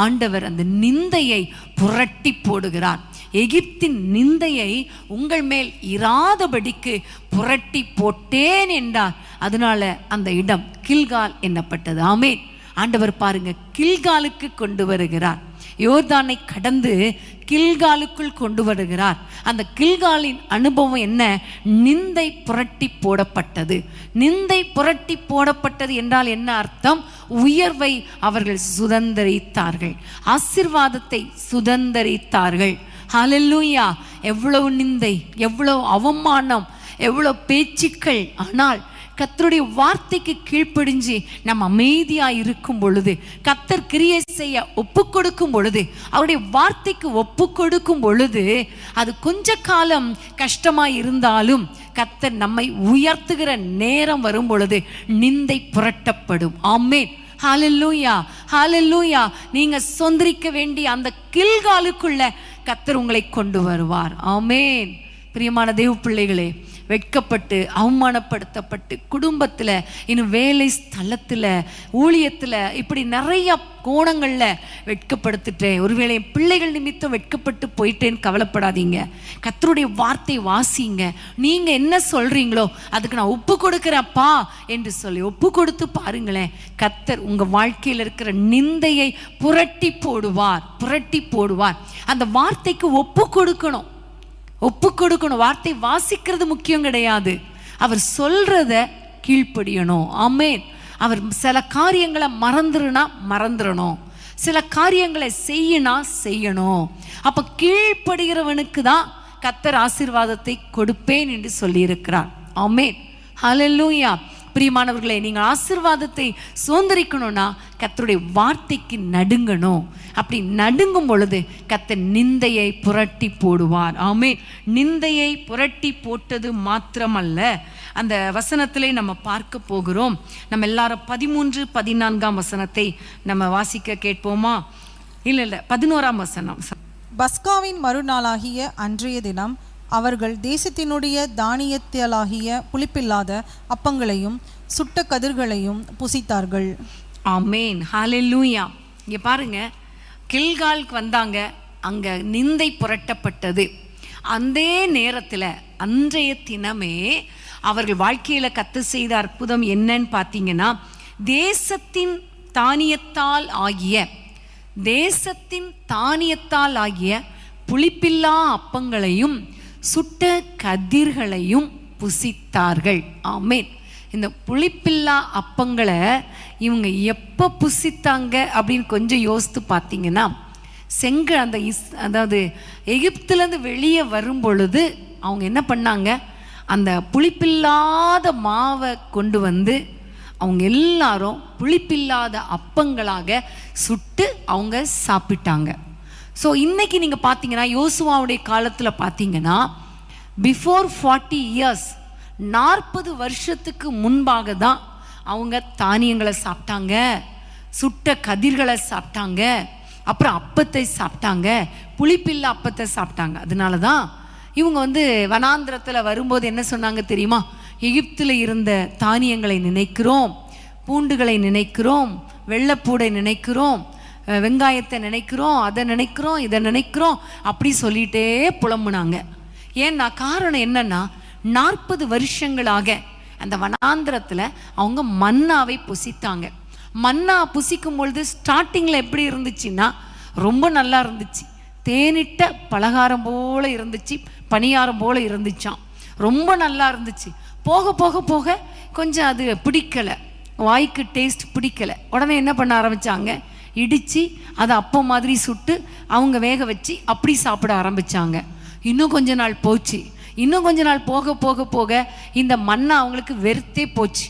Speaker 1: ஆண்டவர் அந்த நிந்தையை புரட்டி போடுகிறார். எகிப்தின் நிந்தையை உங்கள் மேல் இராதபடிக்கு புரட்டி போட்டேன் என்றார். அதனால அந்த இடம் கில்கால் என்னப்பட்டது. ஆமென். ஆண்டவர் பாருங்க, கில்காலுக்கு கொண்டு வருகிறார். யோர்தானை கடந்து கில்காலுக்குள் கொண்டு வருகிறார். அந்த கில்காலின் அனுபவம் என்ன? நிந்தை புரட்டி போடப்பட்டது. நிந்தை புரட்டி போடப்பட்டது என்றால் என்ன அர்த்தம்? உயர்வை அவர்கள் சுதந்தரித்தார்கள், ஆசீர்வாதத்தை சுதந்தரித்தார்கள். ஹல்லேலூயா. எவ்வளவு நிந்தை, எவ்வளவு அவமானம், எவ்வளவு பேச்சுக்கள், ஆனால் கர்த்தருடைய வார்த்தைக்கு கீழ்ப்படிஞ்சு நம்ம அமைதியா இருக்கும் பொழுது, கர்த்தர் கிரியை செய்ய ஒப்பு கொடுக்கும் பொழுது, அவருடைய வார்த்தைக்கு ஒப்பு கொடுக்கும் பொழுது, அது கொஞ்ச காலம் கஷ்டமா இருந்தாலும் கர்த்தர் நம்மை உயர்த்துகிற நேரம் வரும் பொழுது நிந்தை புரட்டப்படும். ஆமென். ஹல்லேலூயா. ஹல்லேலூயா. நீங்க சொந்தரிக்க வேண்டிய அந்த கில்காலுக்குள்ள கர்த்தர் உங்களை கொண்டு வருவார். ஆமென். பிரியமான தேவ பிள்ளைகளே, வெட்கப்பட்டு அவமானப்படுத்தப்பட்டு குடும்பத்தில், இன்னும் வேலை ஸ்தலத்தில், ஊழியத்தில், இப்படி நிறைய கோணங்களில் வெட்கப்படுத்திட்டேன், ஒருவேளை என் பிள்ளைகள் நிமித்தம் வெட்கப்பட்டு போயிட்டேன்னு கவலைப்படாதீங்க. கர்த்தருடைய வார்த்தை வாசிங்க. நீங்கள் என்ன சொல்கிறீங்களோ அதுக்கு நான் ஒப்பு கொடுக்குறேன்ப்பா என்று சொல்லி ஒப்பு கொடுத்து பாருங்களேன். கர்த்தர் உங்கள் வாழ்க்கையில் இருக்கிற நிந்தையை புரட்டி போடுவார், புரட்டி போடுவார். அந்த வார்த்தைக்கு ஒப்பு கொடுக்கணும், ஒப்பு கொடுக்கணும். வார்த்தை வாசிக்கிறது முக்கியம் கிடையாது, அவர் சொல்றத கீழ்ப்படியணும். ஆமென். அவர் சில காரியங்களை மறந்துடணும், சில காரியங்களை செய்யணும். அப்ப கீழ்ப்படுகிறவனுக்கு தான் கர்த்தர் ஆசீர்வாதத்தை கொடுப்பேன் என்று சொல்லி இருக்கிறார். ஆமென். ஹல்லேலூயா. பிரியமானவர்களே, நீங்கள் ஆசீர்வாதத்தை சுதந்திரிக்கணும்னா கர்த்தருடைய வார்த்தைக்கு நடுங்கணும். அப்படி நடுங்கும் பொழுது கர்த்தர் நிந்தையை புரட்டி போடுவார். ஆமென். நிந்தையை புரட்டி போட்டது மாத்திரமல்ல, அந்த வசனத்திலே நம்ம பார்க்க போகிறோம். நம்ம எல்லாரும் 13, 14ஆம் வசனத்தை நம்ம வாசிக்க கேட்போமா? இல்லை 11ஆம் வசனம்.
Speaker 2: பஸ்காவின் மறுநாளாகிய அன்றைய தினம் அவர்கள் தேசத்தினுடைய தானியத்திலாகிய புளிப்பில்லாத அப்பங்களையும் சுட்ட கதிர்களையும் புசித்தார்கள்.
Speaker 1: ஆமென். ஹல்லேலூயா. இங்கே பாருங்க, கில்காலுக்கு வந்தாங்க, அங்கே நிந்தை புரட்டப்பட்டது. அந்த நேரத்தில் அன்றைய தினமே அவர்கள் வாழ்க்கையில் கர்த்தர் செய்த அற்புதம் என்னன்னு பார்த்தீங்கன்னா, தேசத்தின் தானியத்தால் ஆகிய புளிப்பில்லா அப்பங்களையும் சுட்ட கதிர்களையும் புசித்தார்கள். ஆமென். இந்த புளிப்பில்லா அப்பங்களை இவங்க எப்போ புசித்தாங்க அப்படின்னு கொஞ்சம் யோசித்து பார்த்தீங்கன்னா, அதாவது எகிப்திலேருந்து வெளியே வரும் பொழுது அவங்க என்ன பண்ணாங்க? அந்த புளிப்பில்லாத மாவை கொண்டு வந்து அவங்க எல்லாரும் புளிப்பில்லாத அப்பங்களாக சுட்டு அவங்க சாப்பிட்டாங்க. ஸோ இன்னைக்கு நீங்கள் பார்த்தீங்கன்னா யோசுவாவுடைய காலத்தில் பார்த்தீங்கன்னா பிஃபோர் 40 இயர்ஸ் 40 வருஷத்துக்கு முன்பாக தான் அவங்க தானியங்களை சாப்பிட்டாங்க, சுட்ட கதிர்களை சாப்பிட்டாங்க, அப்புறம் அப்பத்தை சாப்பிட்டாங்க, புளிப்பில்ல அப்பத்தை சாப்பிட்டாங்க. அதனால தான் இவங்க வந்து வனாந்திரத்தில் வரும்போது என்ன சொன்னாங்க தெரியுமா? எகிப்தில் இருந்த தானியங்களை நினைக்கிறோம், பூண்டுகளை நினைக்கிறோம், வெள்ளைப்பூடை நினைக்கிறோம், வெங்காயத்தை நினைக்கிறோம், அதை நினைக்கிறோம், இதை நினைக்கிறோம், அப்படி சொல்லிட்டே புலம்புனாங்க. ஏன்னா காரணம் என்னன்னா 40 வருஷங்களாக அந்த வனாந்திரத்தில் அவங்க மன்னாவை புசித்தாங்க. மன்னா புசிக்கும் பொழுது ஸ்டார்டிங்கில் எப்படி இருந்துச்சுன்னா ரொம்ப நல்லா இருந்துச்சு, தேனிட்ட பலகாரம் போல இருந்துச்சு, பணியாரம் போல இருந்துச்சான், ரொம்ப நல்லா இருந்துச்சு. போக போக போக கொஞ்சம் அது பிடிக்கலை, வாய்க்கு டேஸ்ட் பிடிக்கலை. உடனே என்ன பண்ண ஆரம்பித்தாங்க, இடித்து அதை அப்போ மாதிரி சுட்டு அவங்க வேக வச்சு அப்படி சாப்பிட ஆரம்பித்தாங்க. இன்னும் கொஞ்ச நாள் போச்சு, இன்னும் கொஞ்ச நாள் போக போக போக இந்த மண்ணை அவங்களுக்கு வெறுத்தே போச்சு.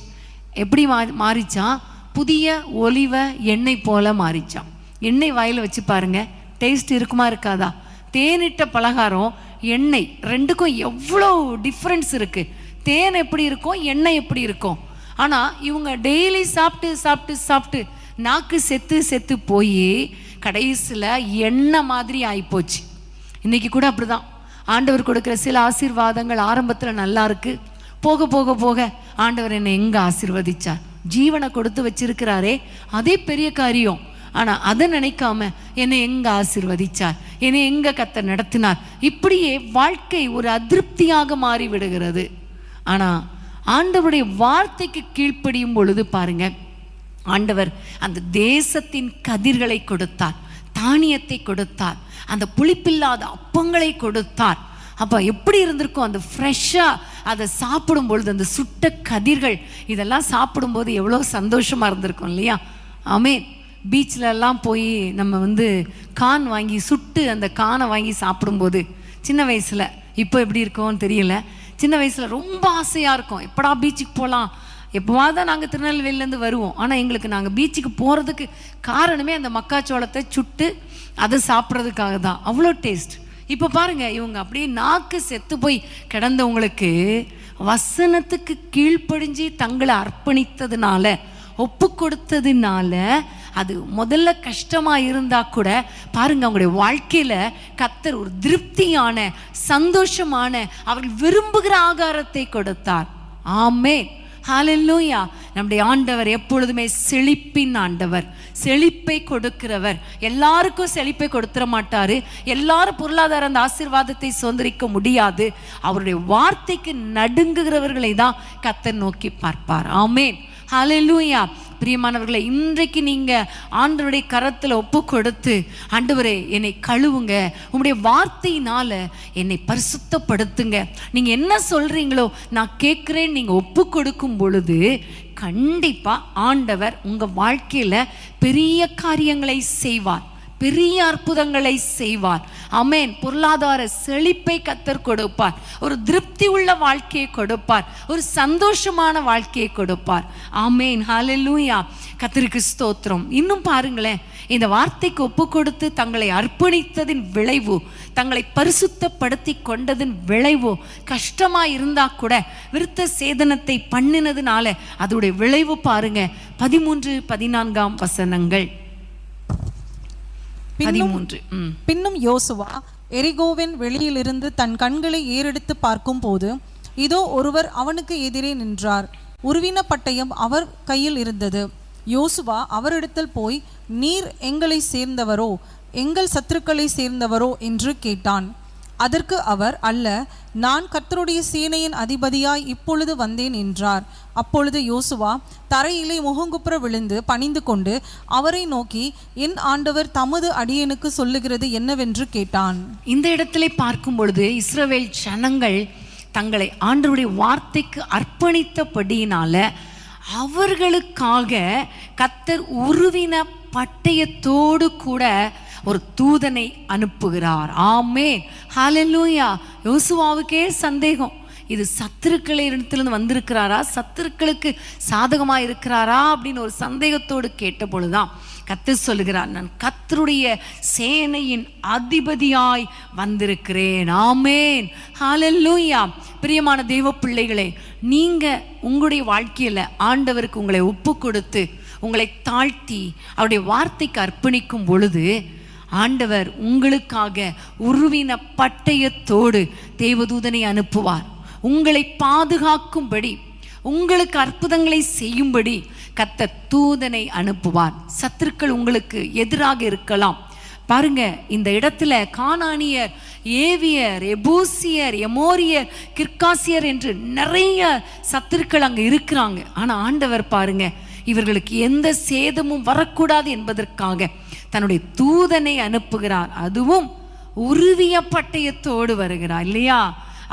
Speaker 1: எப்படி மாறிச்சான்? புதிய ஒலிவ எண்ணெய் போல மாறிச்சான். எண்ணெய் வாயில் வச்சு பாருங்க, டேஸ்ட் இருக்குமா இருக்காதா? தேனிட்ட பலகாரம் எண்ணெய் ரெண்டுக்கும் எவ்வளோ டிஃப்ரென்ஸ் இருக்குது. தேன் எப்படி இருக்கும், எண்ணெய் எப்படி இருக்கும்? ஆனால் இவங்க டெய்லி சாப்பிட்டு சாப்பிட்டு சாப்பிட்டு நாக்கு செத்து செத்து போய் கடைசியில் எண்ணெய் மாதிரி ஆகிப்போச்சு. இன்றைக்கி கூட அப்படி தான் ஆண்டவர் கொடுக்குற சில ஆசீர்வாதங்கள் ஆரம்பத்தில் நல்லா இருக்கு, போக போக போக ஆண்டவர் என்னை எங்கே ஆசீர்வதிச்சார், ஜீவனை கொடுத்து வச்சிருக்கிறாரே அதே பெரிய காரியம். ஆனால் அதை நினைக்காம என்னை எங்கே ஆசீர்வதிச்சார், என்னை எங்கே கர்த்தர் நடத்தினார், இப்படியே வாழ்க்கை ஒரு அதிருப்தியாக மாறி விடுகிறது. ஆனால் ஆண்டவருடைய வார்த்தைக்கு கீழ்ப்படியும் பொழுது பாருங்க, ஆண்டவர் அந்த தேசத்தின் கதிர்களை கொடுத்தார், தானியத்தை கொடுத்தார், அந்த புளிப்பில்லாத அப்பங்களை கொடுத்தார். அப்போ எப்படி இருந்திருக்கும், அந்த ஃப்ரெஷ்ஷாக அதை சாப்பிடும் பொழுது, அந்த சுட்ட கதிர்கள் இதெல்லாம் சாப்பிடும்போது எவ்வளோ சந்தோஷமாக இருந்திருக்கும் இல்லையா? ஆமென். பீச்சிலெல்லாம் போய் நம்ம வந்து கான் வாங்கி சுட்டு அந்த கானை வாங்கி சாப்பிடும்போது சின்ன வயசில், இப்போ எப்படி இருக்கோன்னு தெரியல, சின்ன வயசில் ரொம்ப ஆசையாக இருக்கும், எப்படா பீச்சுக்கு போகலாம். எப்போவாது தான் நாங்கள் திருநெல்வேலியிலேருந்து வருவோம், ஆனால் எங்களுக்கு நாங்கள் பீச்சுக்கு போகிறதுக்கு காரணமே அந்த மக்காச்சோளத்தை சுட்டு அதை சாப்பிட்றதுக்காக தான். அவ்வளோ டேஸ்ட். இப்போ பாருங்கள், இவங்க அப்படியே நாக்கு செத்து போய் கிடந்தவங்களுக்கு வசனத்துக்கு கீழ்ப்படிஞ்சு தங்களை அர்ப்பணித்ததுனால, ஒப்பு கொடுத்ததுனால, அது முதல்ல கஷ்டமாக இருந்தால் கூட பாருங்க அவங்களுடைய வாழ்க்கையில் கர்த்தர் ஒரு திருப்தியான சந்தோஷமான அவர்கள் விரும்புகிற ஆகாரத்தை கொடுத்தார். ஆமென். ஹல்லேலூயா. நம்முடைய ஆண்டவர் எப்பொழுதுமே செழிப்பின் ஆண்டவர், செழிப்பை கொடுக்கிறவர். எல்லாருக்கும் செழிப்பை கொடுத்துட மாட்டாரு, எல்லாரும் பொருளாதார அந்த ஆசீர்வாதத்தை சுதந்திரிக்க முடியாது. அவருடைய வார்த்தைக்கு நடுங்குகிறவர்களை தான் கர்த்தர் நோக்கி பார்ப்பார். ஆமென். ஹல்லேலூயா. பிரியமானவர்களை, இன்றைக்கு நீங்கள் ஆண்டவருடைய கரத்தில் ஒப்பு கொடுத்து, ஆண்டவரே என்னை கழுவுங்க, உங்களுடைய வார்த்தையினால் என்னை பரிசுத்தப்படுத்துங்க, நீங்கள் என்ன சொல்கிறீங்களோ நான் கேட்குறேன்னு நீங்கள் ஒப்பு கொடுக்கும் பொழுது கண்டிப்பாக ஆண்டவர் உங்கள் வாழ்க்கையில் பெரிய காரியங்களை செய்வார், பெரிய அற்புதங்களை செய்வார். ஆமென். பொருளாதார செழிப்பை கர்த்தர் கொடுப்பார், ஒரு திருப்தி உள்ள வாழ்க்கையை கொடுப்பார், ஒரு சந்தோஷமான வாழ்க்கையை கொடுப்பார். ஆமென். ஹல்லேலூயா. கர்த்தருக்கு ஸ்தோத்திரம். இன்னும் பாருங்களேன், இந்த வார்த்தைக்கு ஒப்பு கொடுத்து தங்களை அர்ப்பணித்ததின் விளைவு, தங்களை பரிசுத்தப்படுத்தி கொண்டதின் விளைவு கஷ்டமாக இருந்தால் கூட விருத்த சேதனத்தை பண்ணினதுனால அதோடைய விளைவு பாருங்க. 13-14 வசனங்கள்.
Speaker 2: பின்னும் யோசுவா எரிகோவின் வெளியிலிருந்து தன் கண்களை ஏறெடுத்து பார்க்கும் போது இதோ ஒருவர் அவனுக்கு எதிரே நின்றார். உருவின பட்டயம் அவர் கையில் இருந்தது. யோசுவா அவரிடத்தில் போய், நீர் எங்களை சேர்ந்தவரோ எங்கள் சத்துருக்களை சேர்ந்தவரோ என்று கேட்டான். அதற்கு அவர், அல்ல, நான் கர்த்தருடைய சேனையின் அதிபதியாய் இப்பொழுது வந்தேன் என்றார். அப்பொழுது யோசுவா தரையிலே முகங்குப்புற விழுந்து பணிந்து கொண்டு அவரை நோக்கி, என் ஆண்டவர் தமது அடியனுக்கு சொல்லுகிறது என்னவென்று கேட்டான்.
Speaker 1: இந்த இடத்திலே பார்க்கும் பொழுது இஸ்ரவேல் ஜனங்கள் தங்களை ஆண்டவருடைய வார்த்தைக்கு அர்ப்பணித்தபடியினால அவர்களுக்காக கர்த்தர் உருவின பட்டயத்தோடு கூட ஒரு தூதனை அனுப்புகிறார். ஆமென். ஹல்லேலூயா. யோசுவாவுக்கே சந்தேகம், இது சத்துருக்களிடத்திலிருந்து வந்திருக்கிறாரா, சத்துருக்களுக்கு சாதகமாக இருக்கிறாரா அப்படின்னு ஒரு சந்தேகத்தோடு கேட்ட பொழுதுதான் கர்த்தர் சொல்லுகிறார், நான் கர்த்தருடைய சேனையின் அதிபதியாய் வந்திருக்கிறேன். ஆமேன், ஹல்லேலூயா. பிரியமான தேவ பிள்ளைகளே, நீங்க உங்களுடைய வாழ்க்கையில ஆண்டவருக்கு உங்களை ஒப்பு கொடுத்து உங்களை தாழ்த்தி அவருடைய வார்த்தைக்கு அர்ப்பணிக்கும் பொழுது ஆண்டவர் உங்களுக்காக உருவின பட்டயத்தோடு தேவதூதனை அனுப்புவார். உங்களை பாதுகாக்கும்படி, உங்களுக்கு அற்புதங்களை செய்யும்படி கர்த்தர் தூதனை அனுப்புவார். சத்துருக்கள் உங்களுக்கு எதிராக இருக்கலாம். பாருங்க, இந்த இடத்துல கானானியர், ஏவியர், எபூசியர், எமோரியர், கிர்காசியர் என்று நிறைய சத்துருக்கள் அங்க இருக்கிறாங்க. ஆனா ஆண்டவர் பாருங்க, இவர்களுக்கு எந்த சேதமும் வரக்கூடாது என்பதற்காக தன்னுடைய தூதனை அனுப்புகிறார். அதுவும் உருவிய பட்டயத்தோடு வருகிறார் இல்லையா?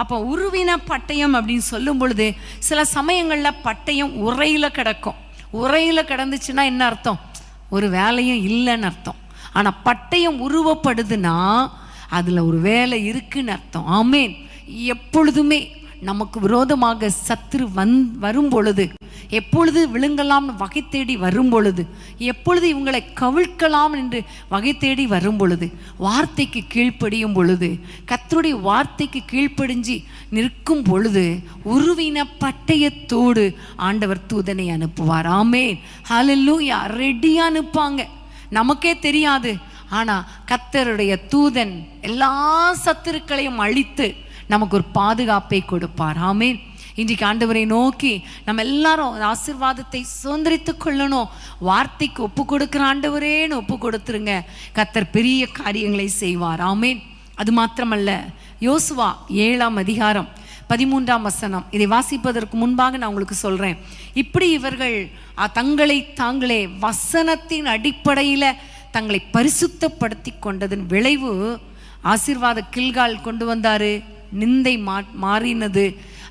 Speaker 1: அப்போ உருவின பட்டயம் அப்படின்னு சொல்லும் பொழுது சில சமயங்கள்ல பட்டயம் உரையில கிடக்கும். உரையில கிடந்துச்சுன்னா என்ன அர்த்தம்? ஒரு வேலையும் இல்லைன்னு அர்த்தம். ஆனா பட்டயம் உருவப்படுதுன்னா அதுல ஒரு வேலை இருக்குன்னு அர்த்தம். ஆமேன். எப்பொழுதுமே நமக்கு விரோதமாக சத்துரு வரும் பொழுது, எப்பொழுது விழுங்கலாம் வகை தேடி வரும் பொழுது, எப்பொழுது இவங்களை கவிழ்க்கலாம் என்று வகை தேடி வரும் பொழுது, வார்த்தைக்கு கீழ்ப்படியும் பொழுது, கர்த்தருடைய வார்த்தைக்கு கீழ்ப்படிஞ்சு நிற்கும் பொழுது உருவின பட்டயத்தோடு ஆண்டவர் தூதனை அனுப்புவார். ஆமேன், ஹல்லேலூயா. ரெடியா அனுப்பாங்க, நமக்கே தெரியாது. ஆனா கர்த்தருடைய தூதன் எல்லா சத்துருக்களையும் அழித்து நமக்கு ஒரு பாதுகாப்பை கொடுப்பார். ஆமேன். இன்றைக்கு ஆண்டவரை நோக்கி நம்ம எல்லாரும் ஆசீர்வாதத்தை சுதந்திரித்துக் கொள்ளணும். வார்த்தைக்கு ஒப்பு கொடுக்கிற ஆண்டவரேன்னு ஒப்பு கொடுத்துருங்க, கர்த்தர் பெரிய காரியங்களை செய்வார். ஆமேன். அது மாத்திரமல்ல, யோசுவா 7ஆம் அதிகாரம் 13ஆம் வசனம், இதை வாசிப்பதற்கு முன்பாக நான் உங்களுக்கு சொல்றேன். இப்படி இவர்கள் தங்களை தாங்களே வசனத்தின் அடிப்படையில் தங்களை பரிசுத்தப்படுத்தி கொண்டதன் விளைவு ஆசீர்வாத கில்கால் கொண்டு வந்தாரு, நிந்தை மாறினது.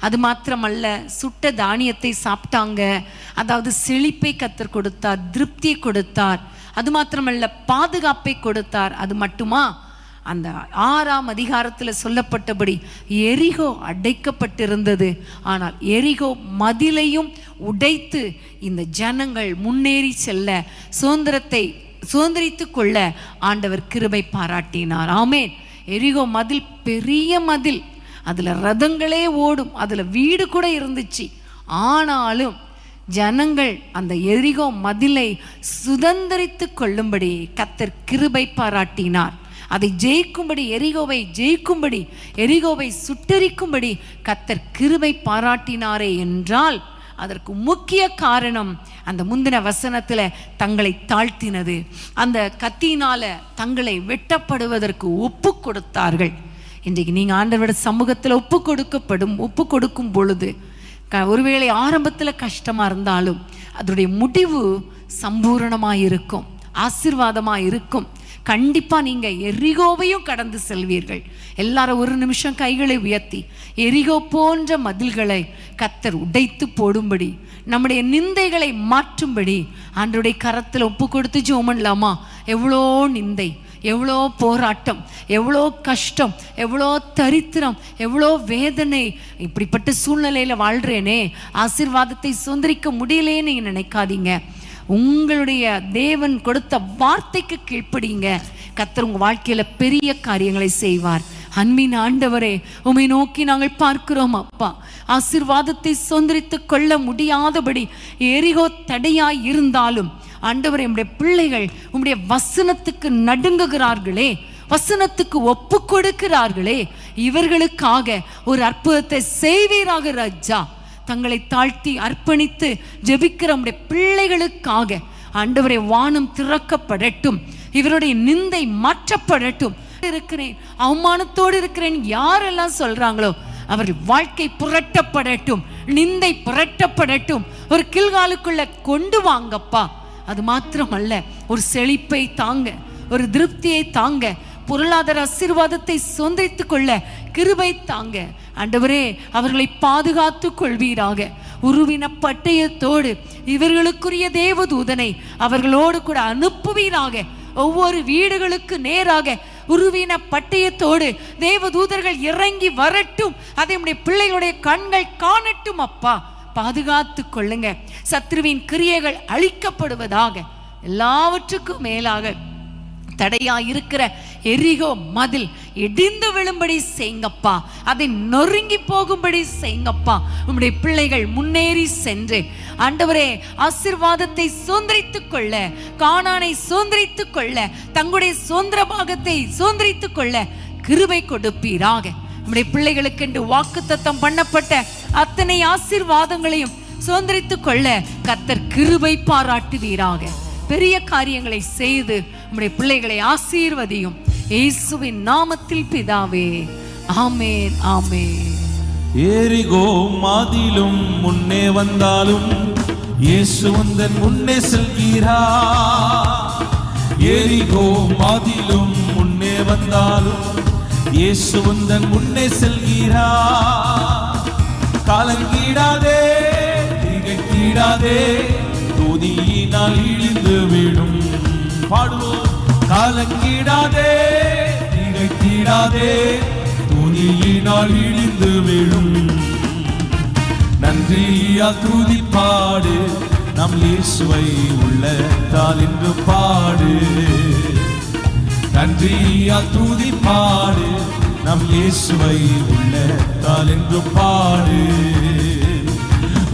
Speaker 1: அது மாத்திரமல்ல, சுட்ட தானியத்தை சாப்பிட்டாங்க. அதாவது செழிப்பை கர்த்தர் கொடுத்தார், திருப்தியை கொடுத்தார். அது மாத்திரமல்ல, பாதுகாப்பை கொடுத்தார். அது மட்டுமா, அந்த 6ஆம் அதிகாரத்தில் சொல்லப்பட்டபடி எரிகோ அடைக்கப்பட்டிருந்தது. ஆனால் எரிகோ மதிலையும் உடைத்து இந்த ஜனங்கள் முன்னேறி செல்ல, சுதந்திரித்து கொள்ள ஆண்டவர் கிருபை பாராட்டினார். ஆமேன். எரிகோ மதில் பெரிய மதில், அதுல ரதங்களே ஓடும், அதுல வீடு கூட இருந்துச்சு. ஆனாலும் ஜனங்கள் அந்த எரிகோ மதிலை சுதந்திரித்து கொள்ளும்படி கர்த்தர் கிருபை பாராட்டினார். அதை ஜெயிக்கும்படி, எரிகோவை ஜெயிக்கும்படி, எரிகோவை சுட்டெரிக்கும்படி கர்த்தர் கிருபை பாராட்டினாரே என்றால் அதற்கு முக்கிய காரணம் அந்த முந்தின வசனத்துல தங்களை தாழ்த்தினது. அந்த கத்தியினால தங்களை வெட்டப்படுவதற்கு ஒப்பு கொடுத்தார்கள். இன்றைக்கு நீங்க ஆண்டவரோட சமூகத்துல ஒப்பு கொடுக்கும் பொழுது, ஒருவேளை ஆரம்பத்துல கஷ்டமா இருந்தாலும் அதனுடைய முடிவு சம்பூரணமாய் இருக்கும், ஆசீர்வாதமாய் இருக்கும். கண்டிப்பா நீங்க எரிகோவையும் கடந்து செல்வீர்கள். எல்லாரும் ஒரு நிமிஷம் கைகளை உயர்த்தி எரிகோ போன்ற மதில்களை கர்த்தர் உடைத்து போடும்படி, நம்முடைய நிந்தைகளை மாற்றும்படி ஆண்டவருடைய கரத்தில் ஒப்பு கொடுத்து ஜெபம் பண்ணலாமா? எவ்வளோ நிந்தை, எவ்வளோ போராட்டம், எவ்வளோ கஷ்டம், எவ்வளோ தரித்திரம், எவ்வளோ வேதனை, இப்படிப்பட்ட சூழ்நிலையில வாழ்றேனே, ஆசீர்வாதத்தை சுதந்திரிக்க முடியலேன்னு நீங்க நினைக்காதீங்க. உங்களுடைய தேவன் கொடுத்த வார்த்தைக்கு கீழ்ப்படிங்க, கர்த்தர் உங்க வாழ்க்கையில பெரிய காரியங்களை செய்வார். அன்பின் ஆண்டவரே, உம்மை நோக்கி நாங்கள் பார்க்கிறோம் அப்பா. ஆசீர்வாதத்தை சுதந்திரித்து கொள்ள முடியாதபடி எரிகோ தடையாய் இருந்தாலும் ஆண்டவரே, உம்முடைய பிள்ளைகள் உம்முடைய வசனத்துக்கு நடுங்குகிறார்களே, வசனத்துக்கு ஒப்பு கொடுக்கிறார்களே, இவர்களுக்காக ஒரு அற்புதத்தை செய்வீராக ராஜா. தங்களை தாழ்த்தி அர்ப்பணித்து ஜெபிக்கிற நம்முடைய பிள்ளைகளுக்காக ஆண்டவரே, வானம் திறக்கப்படட்டும், இவருடைய நிந்தை மாற்றப்படட்டும். இருக்கிறேன், அவமானத்தோடு இருக்கிறேன் யாரெல்லாம் சொல்றாங்களோ அவர்கள் வாழ்க்கை புரட்டப்படட்டும், நிந்தை புரட்டப்படட்டும். ஒரு கில்காலுக்குள்ள கொண்டு வாங்கப்பா. அது மாத்திரமல்ல, ஒரு செழிப்பை தாங்க, ஒரு திருப்தியை தாங்க, பொருளாதார ஆசீர்வாதத்தை சொந்தித்துக் கொள்ள கிருபை தாங்க. ஆண்டவரே, அவர்களை பாதுகாத்து கொள்வீராக. உருவின பட்டயத்தோடு இவர்களுக்குரிய தேவதூதனை அவர்களோடு கூட அனுப்புவீராக. ஒவ்வொரு வீடுகளுக்கு நேராக உருவின பட்டயத்தோடு தேவதூதர்கள் இறங்கி வரட்டும், அதை உடைய பிள்ளைகளுடைய கண்கள் காணட்டும் அப்பா. பாதுகாத்து கொள்ளுங்க. சத்ருவின் கிரியைகள் அழிக்கப்படுவதாக. எல்லாவற்றுக்கும் மேலாக தடையா இருக்கிற எரிகோ மதில் இடிந்து விழும்படி செய்யுங்கப்பா. அதை நொறுங்கி போகும்படி செய்யுங்கப்பா. உம்முடைய பிள்ளைகள் முன்னேறி சென்று ஆண்டவரே ஆசீர்வாதத்தை சுதந்திரித்துக் கொள்ள, கானானை சுதந்திரித்துக் கொள்ள, தங்களுடைய சுதந்திர பாகத்தை சுதந்திரித்துக் கொள்ள கிருபை கொடுப்பீராக. உம்முடைய பிள்ளைகளுக்கென்று வாக்குத்தத்தம் பண்ணப்பட்ட அத்தனை ஆசீர்வாதங்களையும் சுதந்திரித்துக் கொள்ள கர்த்தர் கிருபை பாராட்டுவீராக. பெரிய காரியங்களை செய்து உம்முடைய பிள்ளைகளை ஆசீர்வதியும். இயேசுவின் நாமத்தில் பிதாவே, ஆமென், ஆமென்.
Speaker 3: எரிகோ மாதிலும் முன்னே வந்தாலும் இயேசு உந்தன் முன்னே செல்கிறார். எரிகோ மாதிலும் முன்னே வந்தாலும் இயேசு உந்தன் முன்னே செல்கிறார். கலங்கிடாதே, திகைத்திடாதே, துதியினால் இழிந்து விடும். பாடுவோம். கலங்கிடாதே, திகைத்திடாதே, துதியினால் இழிந்து விடும். நன்றியால் துதி பாடு, நம் இயேசுவை உள்ளத்தால் என்று பாடு. நன்றியால் துதி பாடு, நம் இயேசுவை உள்ளத்தால் என்று பாடு.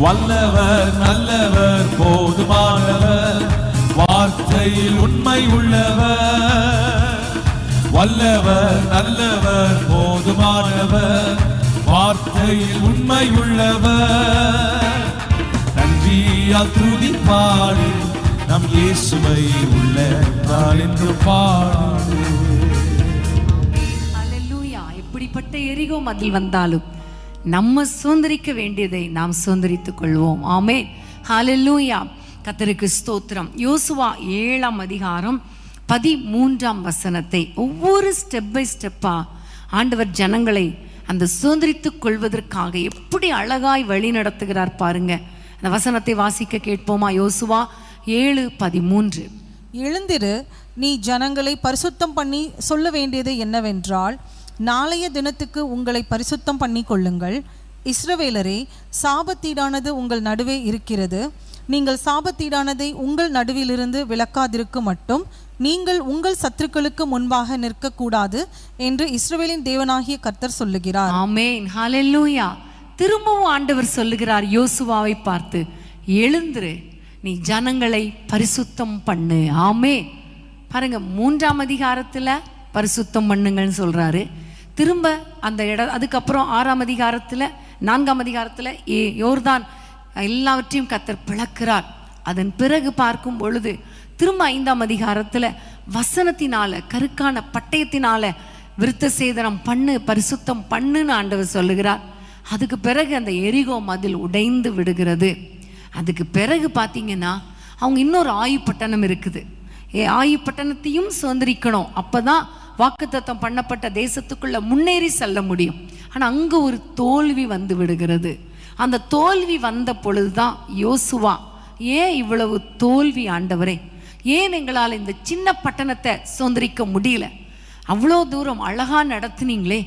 Speaker 3: வல்லவர், நல்லவர், போதுமானவர், வார்த்தையில் உண்மை உள்ளவர். வல்லவர், நல்லவர், போதுமானவர், வார்த்தையில் உண்மை உள்ளவர். நன்றியால் துதி பாடு, நம் இயேசுவை உள்ளத்தால் என்று பாடு.
Speaker 1: அல்லேலூயா. எப்படிப்பட்ட எரிகோ மதில் வந்தாலும் நம்ம சுதந்திரிக்க வேண்டியதை நாம் சுதந்திரித்துக் கொள்வோம். ஆமென், ஹல்லேலூயா. கர்த்தருக்கு ஸ்தோத்திரம். யோசுவா 7ஆம் அதிகாரம் 13ஆம் வசனத்தை ஒவ்வொரு ஸ்டெப் பை ஸ்டெப்பா ஆண்டவர் ஜனங்களை அந்த சுதந்திரித்துக் கொள்வதற்காக எப்படி அழகாய் வழி நடத்துகிறார் பாருங்க. அந்த வசனத்தை வாசிக்க கேட்போமா? யோசுவா 7:13.
Speaker 2: எழுந்திரு, நீ ஜனங்களை பரிசுத்தம் பண்ணி சொல்ல வேண்டியது என்னவென்றால், நாளைய தினத்துக்கு உங்களை பரிசுத்தம் பண்ணி கொள்ளுங்கள். இஸ்ரவேலரே, சாபத்தீடானது உங்கள் நடுவே இருக்கிறது. நீங்கள் சாபத்தீடானதை உங்கள் நடுவிலிருந்து விலக்காதிருக்க மட்டும் நீங்கள் உங்கள் சத்துருக்களுக்கு முன்பாக நிற்கக்கூடாது என்று இஸ்ரவேலின் தேவனாகிய கர்த்தர் சொல்லுகிறார்.
Speaker 1: ஆமென், ஹல்லேலூயா. திரும்பவும் ஆண்டவர் சொல்லுகிறார் யோசுவாவை பார்த்து, எழுந்திரு, நீ ஜனங்களை பரிசுத்தம் பண்ணு. ஆமென். பாருங்க, 3ஆம் அதிகாரத்துல பரிசுத்தம் பண்ணுங்கன்னு சொல்றாரு. திரும்ப அந்த அதுக்கப்புறம் 6ஆம் அதிகாரத்துல 4ஆம் அதிகாரத்துல யோர்தான் எல்லாவற்றையும் கர்த்தர் பிளக்கிறார். அதன் பிறகு பார்க்கும் பொழுது திரும்ப 5ஆம் அதிகாரத்துல வசனத்தினால, கருக்கான பட்டயத்தினால விருத்த சேதனம் பண்ணு, பரிசுத்தம் பண்ணுன்னு ஆண்டவர் சொல்லுகிறார். அதுக்கு பிறகு அந்த எரிகோ மதில் உடைந்து விடுகிறது. அதுக்கு பிறகு பார்த்தீங்கன்னா அவங்க இன்னொரு ஆயுப்பட்டணம் இருக்குது. ஆயுப்பட்டணத்தையும் சுதந்திரிக்கணும். அப்பதான் வாக்குத்தத்தம் பண்ணப்பட்ட தேசத்துக்குள்ள முன்னேறி செல்ல முடியும். ஆனா அங்க ஒரு தோல்வி வந்து விடுகிறது. அந்த தோல்வி வந்த பொழுதுதான் யோசுவா, ஏன் இவ்வளவு தோல்வி ஆண்டவரே, ஏன் எங்களால் இந்த சின்ன பட்டணத்தை சுதந்திரிக்க முடியல? அவ்வளோ தூரம் அழகா நடத்துனீங்களே,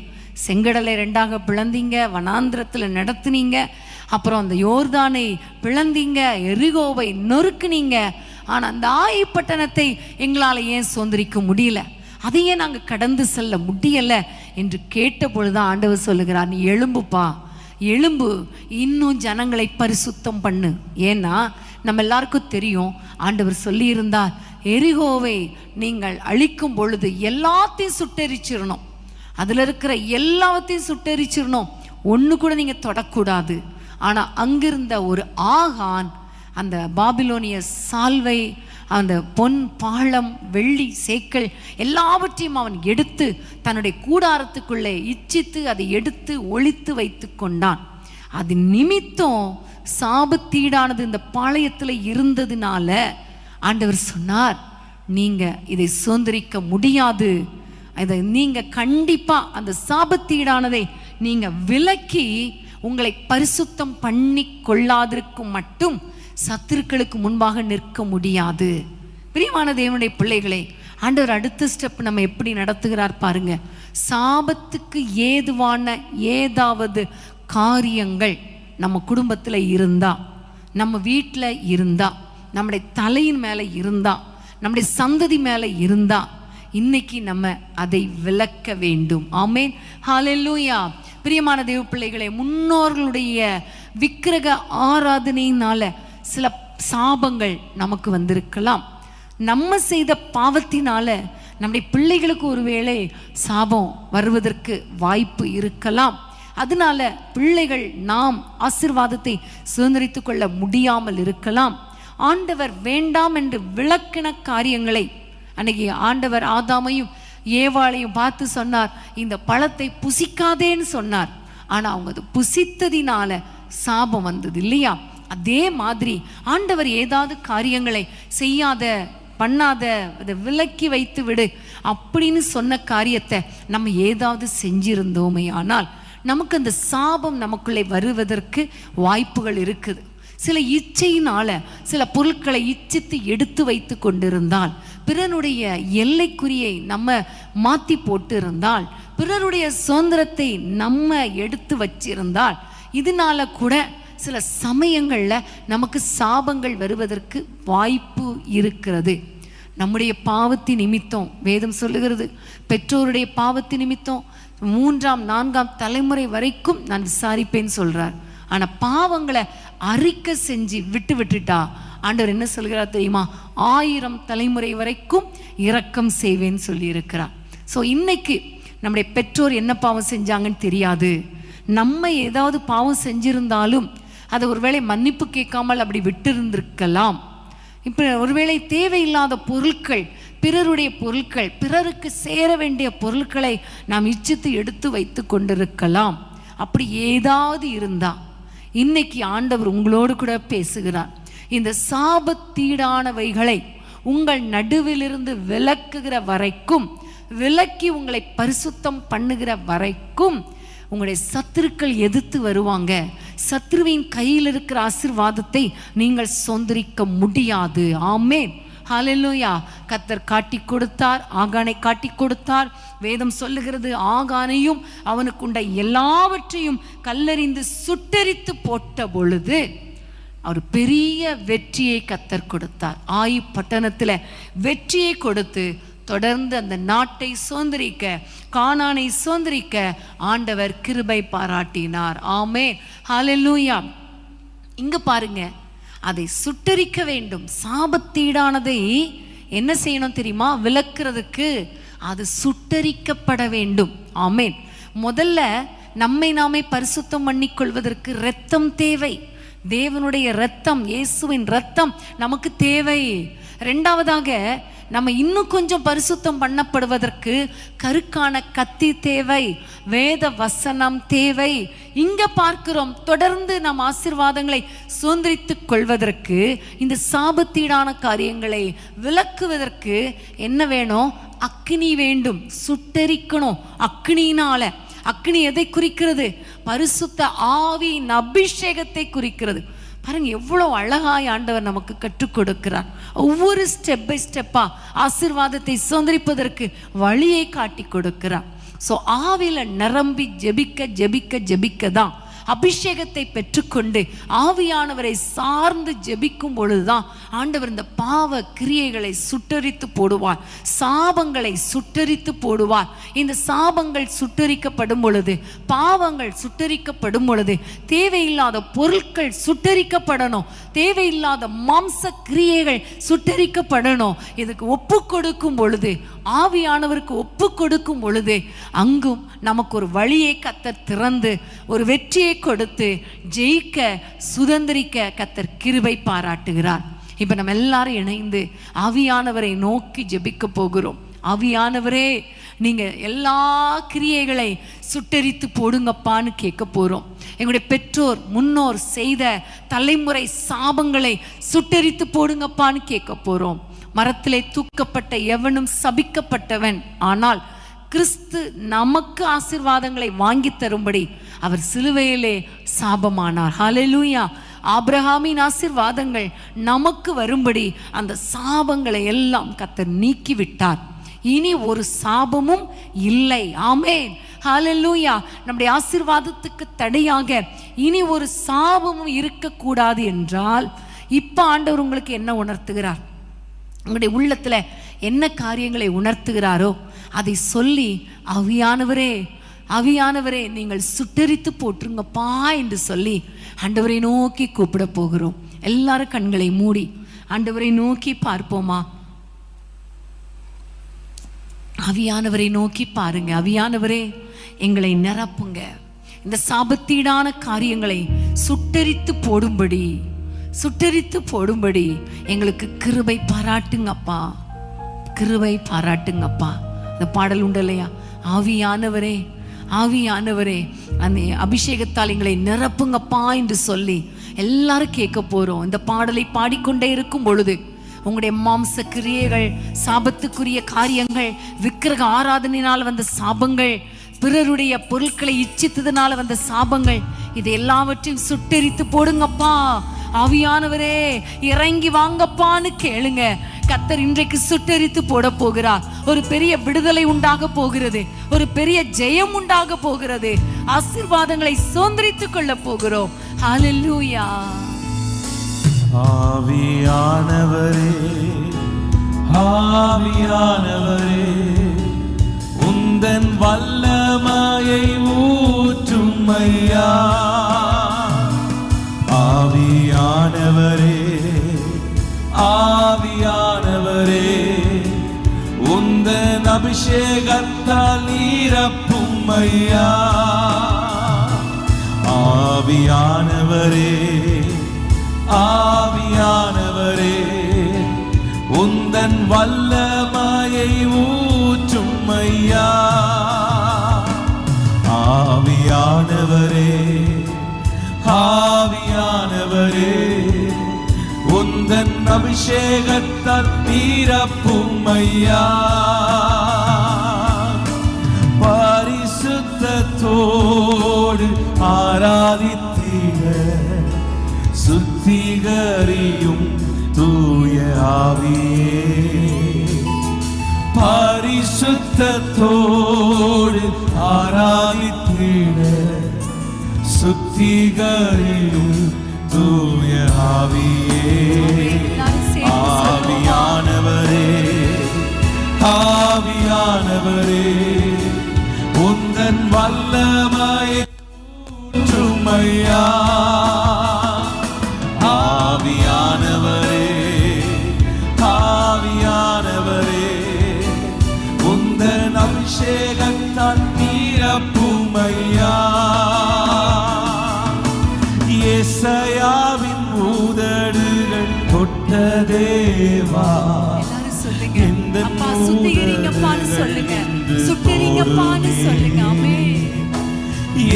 Speaker 1: செங்கடலை 2ஆக பிளந்தீங்க, வனாந்திரத்துல நடத்துனீங்க, அப்புறம் அந்த யோர்தானை பிளந்தீங்க, எரிகோவை நொறுக்குனீங்க. ஆனா அந்த ஆயுப்பட்டணத்தை எங்களால் ஏன் சுதந்திரிக்க முடியல? அதையே நாங்கள் கடந்து செல்ல முடியல என்று கேட்ட பொழுதுதான் ஆண்டவர் சொல்லுகிறார், நீ எழும்புப்பா, எழும்பு, இன்னும் ஜனங்களை பரிசுத்தம் பண்ணு. ஏன்னா நம்ம எல்லாருக்கும் தெரியும், ஆண்டவர் சொல்லியிருந்தார், எரிகோவை நீங்கள் அழிக்கும் பொழுது எல்லாத்தையும் சுட்டெரிச்சிடணும், அதுல இருக்கிற எல்லாத்தையும் சுட்டெரிச்சிடணும், ஒன்று கூட நீங்க தொடக்கூடாது. ஆனா அங்கிருந்த ஒரு ஆகான் அந்த பாபிலோனிய சால்வை, அந்த பொன் பாளம், வெள்ளி சேக்கல் எல்லாவற்றையும் அவன் எடுத்து தன்னுடைய கூடாரத்துக்குள்ளே இச்சித்து அதை எடுத்து ஒளித்து வைத்து கொண்டான். அது நிமித்தம் சாபத்தீடானது இந்த பாளையத்தில் இருந்ததுனால ஆண்டவர் சொன்னார், நீங்க இதை சுதந்திரிக்க முடியாது, இதை நீங்க கண்டிப்பா அந்த சாபத்தீடானதை நீங்க விலக்கி உங்களை பரிசுத்தம் பண்ணி கொள்ளாதிருக்கும் மட்டும் சத்துருக்களுக்கு முன்பாக நிற்க முடியாது. பிரியமான தேவனுடைய பிள்ளைகளே, ஆண்டவர் அடுத்த ஸ்டெப் நம்ம எப்படி நடத்துகிறார் பாருங்க. சாபத்துக்கு ஏதுவான ஏதாவது காரியங்கள் நம்ம குடும்பத்தில் இருந்தா, நம்ம வீட்டில் இருந்தா, நம்முடைய தலையின் மேலே இருந்தா, நம்முடைய சந்ததி மேலே இருந்தா, இன்னைக்கு நம்ம அதை விலக்க வேண்டும். ஆமேன், ஹல்லேலூயா. பிரியமான தேவ பிள்ளைகளே, முன்னோர்களுடைய விக்கிரக ஆராதனையினால சில சாபங்கள் நமக்கு வந்திருக்கலாம். நம்ம செய்த பாவத்தினால நம்முடைய பிள்ளைகளுக்கு ஒருவேளை சாபம் வருவதற்கு வாய்ப்பு இருக்கலாம். அதனால பிள்ளைகள் நாம் ஆசீர்வாதத்தை சுதந்திரித்து கொள்ள முடியாமல் இருக்கலாம். ஆண்டவர் வேண்டாம் என்று விளக்கின காரியங்களை அன்னைக்கு ஆண்டவர் ஆதாமையும் ஏவாளையும் பார்த்து சொன்னார், இந்த பழத்தை புசிக்காதேன்னு சொன்னார். ஆனா அவங்க அது புசித்ததினால சாபம் வந்தது இல்லையா? அதே மாதிரி ஆண்டவர் ஏதாவது காரியங்களை செய்யாத, பண்ணாத, அதை விலக்கி வைத்து விடு அப்படின்னு சொன்ன காரியத்தை நம்ம ஏதாவது செஞ்சிருந்தோமே ஆனால் நமக்கு அந்த சாபம் நமக்குள்ளே வருவதற்கு வாய்ப்புகள் இருக்குது. சில இச்சையினால சில பொருட்களை இச்சித்து எடுத்து வைத்து கொண்டிருந்தால், பிறனுடைய எல்லைக்குறியை நம்ம மாற்றி போட்டு இருந்தால், பிறருடைய சுதந்திரத்தை நம்ம எடுத்து வச்சிருந்தால், இதனால கூட சில சமயங்களில் நமக்கு சாபங்கள் வருவதற்கு வாய்ப்பு இருக்கிறது. நம்முடைய பாவத்தின் நிமித்தம் வேதம் சொல்லுகிறது, பெற்றோருடைய பாவத்தின் நிமித்தம் 3ஆம் 4ஆம் தலைமுறை வரைக்கும் நான் விசாரிப்பேன்னு சொல்றார். ஆனா பாவங்களை அறிக்கை செஞ்சு விட்டுட்டா ஆண்டவர் என்ன சொல்கிறார் தெரியுமா? 1000 தலைமுறை வரைக்கும் இரக்கம் செய்வேன்னு சொல்லி இருக்கிறார். ஸோ இன்னைக்கு நம்முடைய பெற்றோர் என்ன பாவம் செஞ்சாங்கன்னு தெரியாது. நம்ம ஏதாவது பாவம் செஞ்சிருந்தாலும் அதை ஒருவேளை மன்னிப்பு கேட்காமல் அப்படி விட்டு இருந்திருக்கலாம். இப்போ ஒருவேளை தேவையில்லாத பொருட்கள், பிறருடைய பொருட்கள், பிறருக்கு சேர வேண்டிய பொருட்களை நாம் இச்சித்து எடுத்து வைத்து கொண்டிருக்கலாம். அப்படி ஏதாவது இருந்தா இன்னைக்கு ஆண்டவர் உங்களோடு கூட பேசுகிறார். இந்த சாபத்தீடானவைகளை உங்கள் நடுவிலிருந்து விலக்குகிற வரைக்கும், விலக்கி உங்களை பரிசுத்தம் பண்ணுகிற வரைக்கும் உங்களுடைய சத்துருக்கள் எதிர்த்து வருவாங்க. சத்ருவின் கையில் இருக்கிற ஆசீர்வாதத்தை நீங்கள் சொந்தரிக்க முடியாது. ஆமென், ஹல்லேலூயா. கர்த்தர் காட்டி கொடுத்தார், ஆகானை காட்டி கொடுத்தார். வேதம் சொல்லுகிறது, ஆகானையும் அவனுக்குண்ட எல்லாவற்றையும் கல்லறிந்து சுட்டெரித்து போட்ட பொழுது அவர் பெரிய வெற்றியை கர்த்தர் கொடுத்தார். ஆயி பட்டணத்தில் வெற்றியை கொடுத்து தொடர்ந்து அந்த நாட்டை சுதந்திரிக்க, கானானை சுதந்திரிக்க ஆண்டவர் கிருபை பாராட்டினார். ஆமென், ஹல்லேலூயா. இங்க பாருங்க, அதை சுட்டரிக்க வேண்டும். சாபத்தீடானதை என்ன செய்யணும் தெரியுமா? விலக்குறதுக்கு அது சுட்டரிக்கப்பட வேண்டும். ஆமென். முதல்ல நம்மை நாமே பரிசுத்தம் பண்ணிக்கொள்வதற்கு இரத்தம் தேவை. தேவனுடைய இரத்தம், இயேசுவின் இரத்தம் நமக்கு தேவை. இரண்டாவதாக நம்ம இன்னும் கொஞ்சம் பரிசுத்தம் பண்ணப்படுவதற்கு கருக்கான கத்தி தேவை, வேத வசனம் தேவை. இங்க பார்க்கிறோம், தொடர்ந்து நம் ஆசீர்வாதங்களை சுதந்திரித்துக் கொள்வதற்கு, இந்த சாபத்தீடான காரியங்களை விலக்குவதற்கு என்ன வேணும்? அக்கினி வேண்டும், சுட்டரிக்கணும் அக்கினியினால. அக்கினி எதை குறிக்கிறது? பரிசுத்த ஆவியின் அபிஷேகத்தை குறிக்கிறது. பாருங்க எவ்வளோ அழகாய் ஆண்டவர் நமக்கு கற்றுக் கொடுக்கிறார். ஒவ்வொரு ஸ்டெப் பை ஸ்டெப்பா ஆசீர்வாதத்தை சுதந்திரிப்பதற்கு வழியை காட்டி கொடுக்கிறார். ஸோ ஆவில நிரம்பி ஜெபிக்க ஜெபிக்க ஜெபிக்க தான் அபிஷேகத்தை பெற்றுக்கொண்டு ஆவியானவரை சார்ந்து ஜெபிக்கும் பொழுதுதான் ஆண்டவர் இந்த பாவ கிரியைகளை சுட்டரித்து போடுவார், சாபங்களை சுட்டரித்து போடுவார். இந்த சாபங்கள் சுட்டரிக்கப்படும் பொழுது, பாவங்கள் சுட்டரிக்கப்படும் பொழுது, தேவையில்லாத பொருட்கள் சுட்டரிக்கப்படணும், தேவையில்லாத மாம்ச கிரியைகள் சுட்டரிக்கப்படணும். இதுக்கு ஒப்பு கொடுக்கும் பொழுது, ஆவியானவருக்கு ஒப்பு கொடுக்கும் பொழுது அங்கும் நமக்கு ஒரு வழியை கர்த்தர் திறந்து ஒரு வெற்றியை கொடுத்து ஜெயிக்க, சுதந்திரிக்க கர்த்தர் கிருபை பாராட்டுகிறார். இப்ப நம்ம எல்லாரும் இணைந்து ஆவியானவரை நோக்கி ஜெபிக்க போகிறோம். ஆவியானவரே, நீங்க எல்லா கிரியைகளை சுட்டரித்து போடுங்கப்பான்னு கேட்க போறோம். எங்களுடைய பெற்றோர் முன்னோர் செய்த தலைமுறை சாபங்களை சுட்டரித்து போடுங்கப்பான்னு கேட்க போறோம். மரத்திலே தூக்கப்பட்ட எவனும் சபிக்கப்பட்டவன், ஆனால் கிறிஸ்து நமக்கு ஆசீர்வாதங்களை வாங்கி தரும்படி அவர் சிலுவையிலே சாபமானார். ஹல்லேலூயா. ஆபிரகாமின் ஆசீர்வாதங்கள் நமக்கு வரும்படி அந்த சாபங்களை எல்லாம் கர்த்தர் நீக்கி விட்டார். இனி ஒரு சாபமும் இல்லை. ஆமென், ஹல்லேலூயா. நம்முடைய ஆசீர்வாதத்துக்கு தடையாக இனி ஒரு சாபமும் இருக்கக்கூடாது என்றால் இப்ப ஆண்டவர் உங்களுக்கு என்ன உணர்த்துகிறார், உங்களுடைய உள்ளத்துல என்ன காரியங்களை உணர்த்துகிறாரோ அதை சொல்லி, ஆவியானவரே ஆவியானவரே நீங்கள் சுட்டெரித்து போட்டுருங்கப்பா என்று சொல்லி ஆண்டவரை நோக்கி கூப்பிட போகிறோம். எல்லாரும் கண்களை மூடி ஆண்டவரை நோக்கி பார்ப்போமா? ஆவியானவரை நோக்கி பாருங்க. ஆவியானவரே எங்களை நிரப்புங்க, இந்த சாபத்தீடான காரியங்களை சுட்டெரித்து போடும்படி எங்களுக்கு கிருபை பாராட்டுங்கப்பா, கிருபை பாராட்டுங்கப்பா. இந்த பாடல் உண்டு இல்லையா, ஆவியானவரே ஆவியானவரே அந்த அபிஷேகத்தால் எங்களை நிரப்புங்கப்பா என்று சொல்லி எல்லாரும் கேட்க போறோம். இந்த பாடலை பாடிக்கொண்டே இருக்கும் பொழுது உங்களுடைய மாம்ச கிரியைகள், சாபத்துக்குரிய காரியங்கள், விக்கிரக ஆராதனையினால் வந்த சாபங்கள், பிறருடைய பொருட்களை இச்சித்ததுனால வந்த சாபங்கள், இது எல்லாவற்றையும் சுட்டெரித்து போடுங்கப்பா. ஆவியானவரே இறங்கி வாங்கப்பான்னு கேளுங்க. கர்த்தர் இன்றைக்கு சுட்டெரித்து போட போகிறார். ஒரு பெரிய விடுதலை உண்டாக போகிறது, ஒரு பெரிய ஜெயம் உண்டாக போகிறது. ஆசீர்வாதங்களை சுதந்திரித்துக் கொள்ள போகிறோம். ஹல்லேலூயா.
Speaker 3: ஆவியானவரே ஆவியானவரே உந்தன் வல்லமையை ஊற்றும் ஐயா. ஆவியானவரே ஆவியானவரே உந்தன் அபிஷேகத்தால் நிரப்பும் ஐயா. ஆவியானவரே ஆவியானவரே உந்தன் வல்லமையை ஊற்றும் ஐயா. ஆவியானவரே ஆவியானவரே உந்தன் அபிஷேகத்தால் நிரப்பும் ஐயா. பரிசுத்தத்தோடு ஆராதித்திட சுத்திகரியும் தூய ஆவியே. பரிசுத்தத்தோடு ஆராதித்திட சுத்திகரியும் தூய ஆவியே. ஆவியானவரே ஆவியானவரே உந்தன் வல்லமையை ஊற்றும் ஐயா. ஆவியானவரே ஆவியானவரே உந்தன் அபிஷேகத்தால் நிரப்பும் ஐயா. ஏசாயாவின் உதடுகள் தொட்ட தேவா,
Speaker 1: எல்லாரும் சொல்லுங்க, அப்பா சுத்திகரிங்கப்பான்னு சொல்லுங்க, சுட்டெரிங்கப்பான்னு சொல்லுங்க. ஆமென்.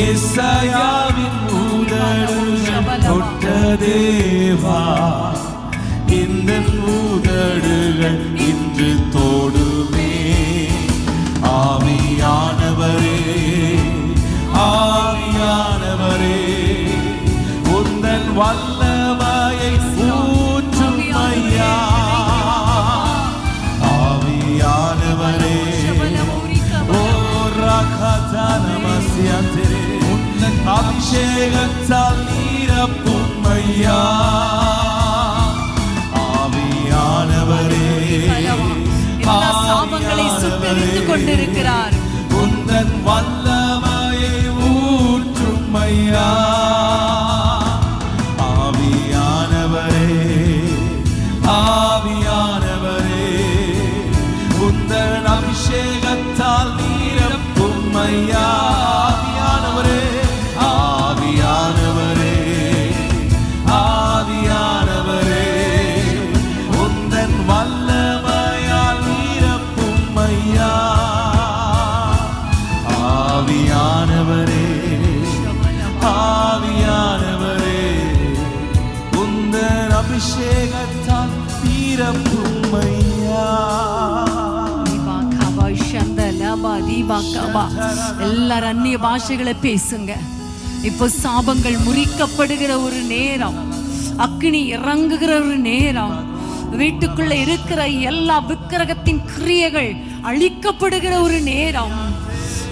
Speaker 3: ஏசாயாவின் உதடுகள் தொட்ட தேவா, இந்த உதடுகள் இன்று தோடுமே. ஆவியானவரே ஆவியானவரே உந்தன் வல்லமையை ஊற்றும் ஐயா. ஆவியானவரே ஓ ரகதனமஸ்யந்தரே உந்தன் அபிஷேகத்தால் நிரப்பும் ஐயா. ஆவியானவரே
Speaker 1: எல்லா சாபங்களை சுட்டெரித்துக் கொண்டிருக்கிறார்.
Speaker 3: உந்தன் வல்லமையை ஊற்றும் ஐயா. ஆவியானவரே ஆவியானவரே உந்தன் அபிஷேகத்தால் நிரப்பும் ஐயா. ஆவியானவரே ஆவியானவரே ஆவியானவரே உந்தன் வல்லமையால் நிரப்பும் ஐயா. ஆவியானவரே ஆவியானவரே உந்தன் அபிஷேகத்தால் நிரப்பும் ஐயா.
Speaker 1: எல்லாரும் அந்நிய பாஷைகளை பேசுங்க. இப்போ சாபங்கள் முறிக்கப்படுகிற ஒரு நேரம், அக்கினி இறங்குகிற ஒரு நேரம். வீட்டுக்குள்ள இருக்கிற எல்லா விக்கிரகத்தின் கிரியைகள் அழிக்கப்படுகிற ஒரு நேரம்.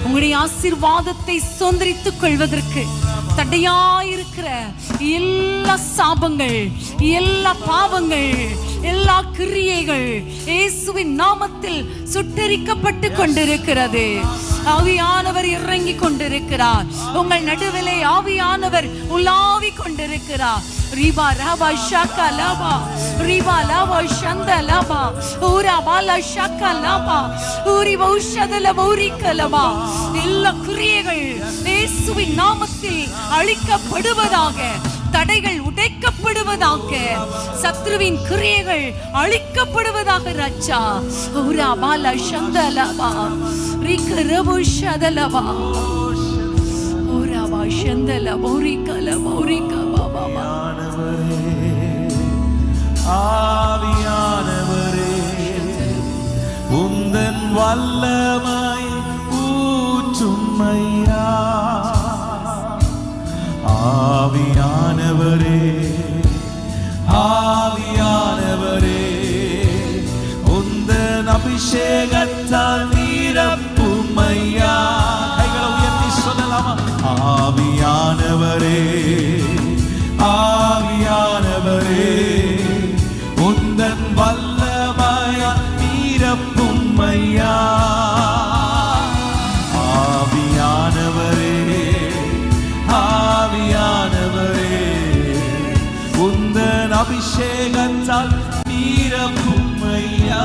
Speaker 1: உங்களுடைய ஆசீர்வாதத்தை சுதந்தரித்துக் கொள்வதற்கு தடையாயிருக்கிற எல்லா சாபங்கள், எல்லா பாவங்கள், எல்லா கிரியைகள் இயேசுவின் நாமத்தில் சுட்டெரிக்கப்பட்டு கொண்டிருக்கிறது. ஆவியானவர் இறங்கி கொண்டிருக்கிறார். உங்கள் நடுவிலே ஆவியானவர் உலாவி கொண்டிருக்கிறார். ரிபா ரபா ஷாக்கா லபா, ரிபா லபா ஷந்த லபா, ஊரா பாலா ஷாக்கா லபா, ஊரி வௌஷதல வௌரிக்கலபா. எல்லா கிரியைகள் இயேசுவின் நாமத்தில் அழிக்கப்படுவதாக, தடைகள் உடைக்கப்படுவதாக, சத்ருவின் கிரியைகள் அழிக்கப்படுவதாக. ராஜா ஊரா பாலா ஷந்த லபா, ரிக ரபு ஷதலபா, ஊரா பா ஷந்தல வௌரிக்கலபா, ஊரிக்கபா பாபா.
Speaker 3: ஆவியானவரே, உந்தன் வல்லமை ஊற்றுமையா. ஆவியானவரே, ஆவியானவரே, உந்தன் அபிஷேகத்தால் நிரப்புமையா. கைகளை உயர்த்தி சொல்லலாமா? ஆவியானவரே, ஆவியானவரே, உந்தன் வல்லமையால் நிரப்புமையா. ஆவியானவரே, ஆவியானவரே, உந்தன் அபிஷேகத்தால் நிரப்புமையா.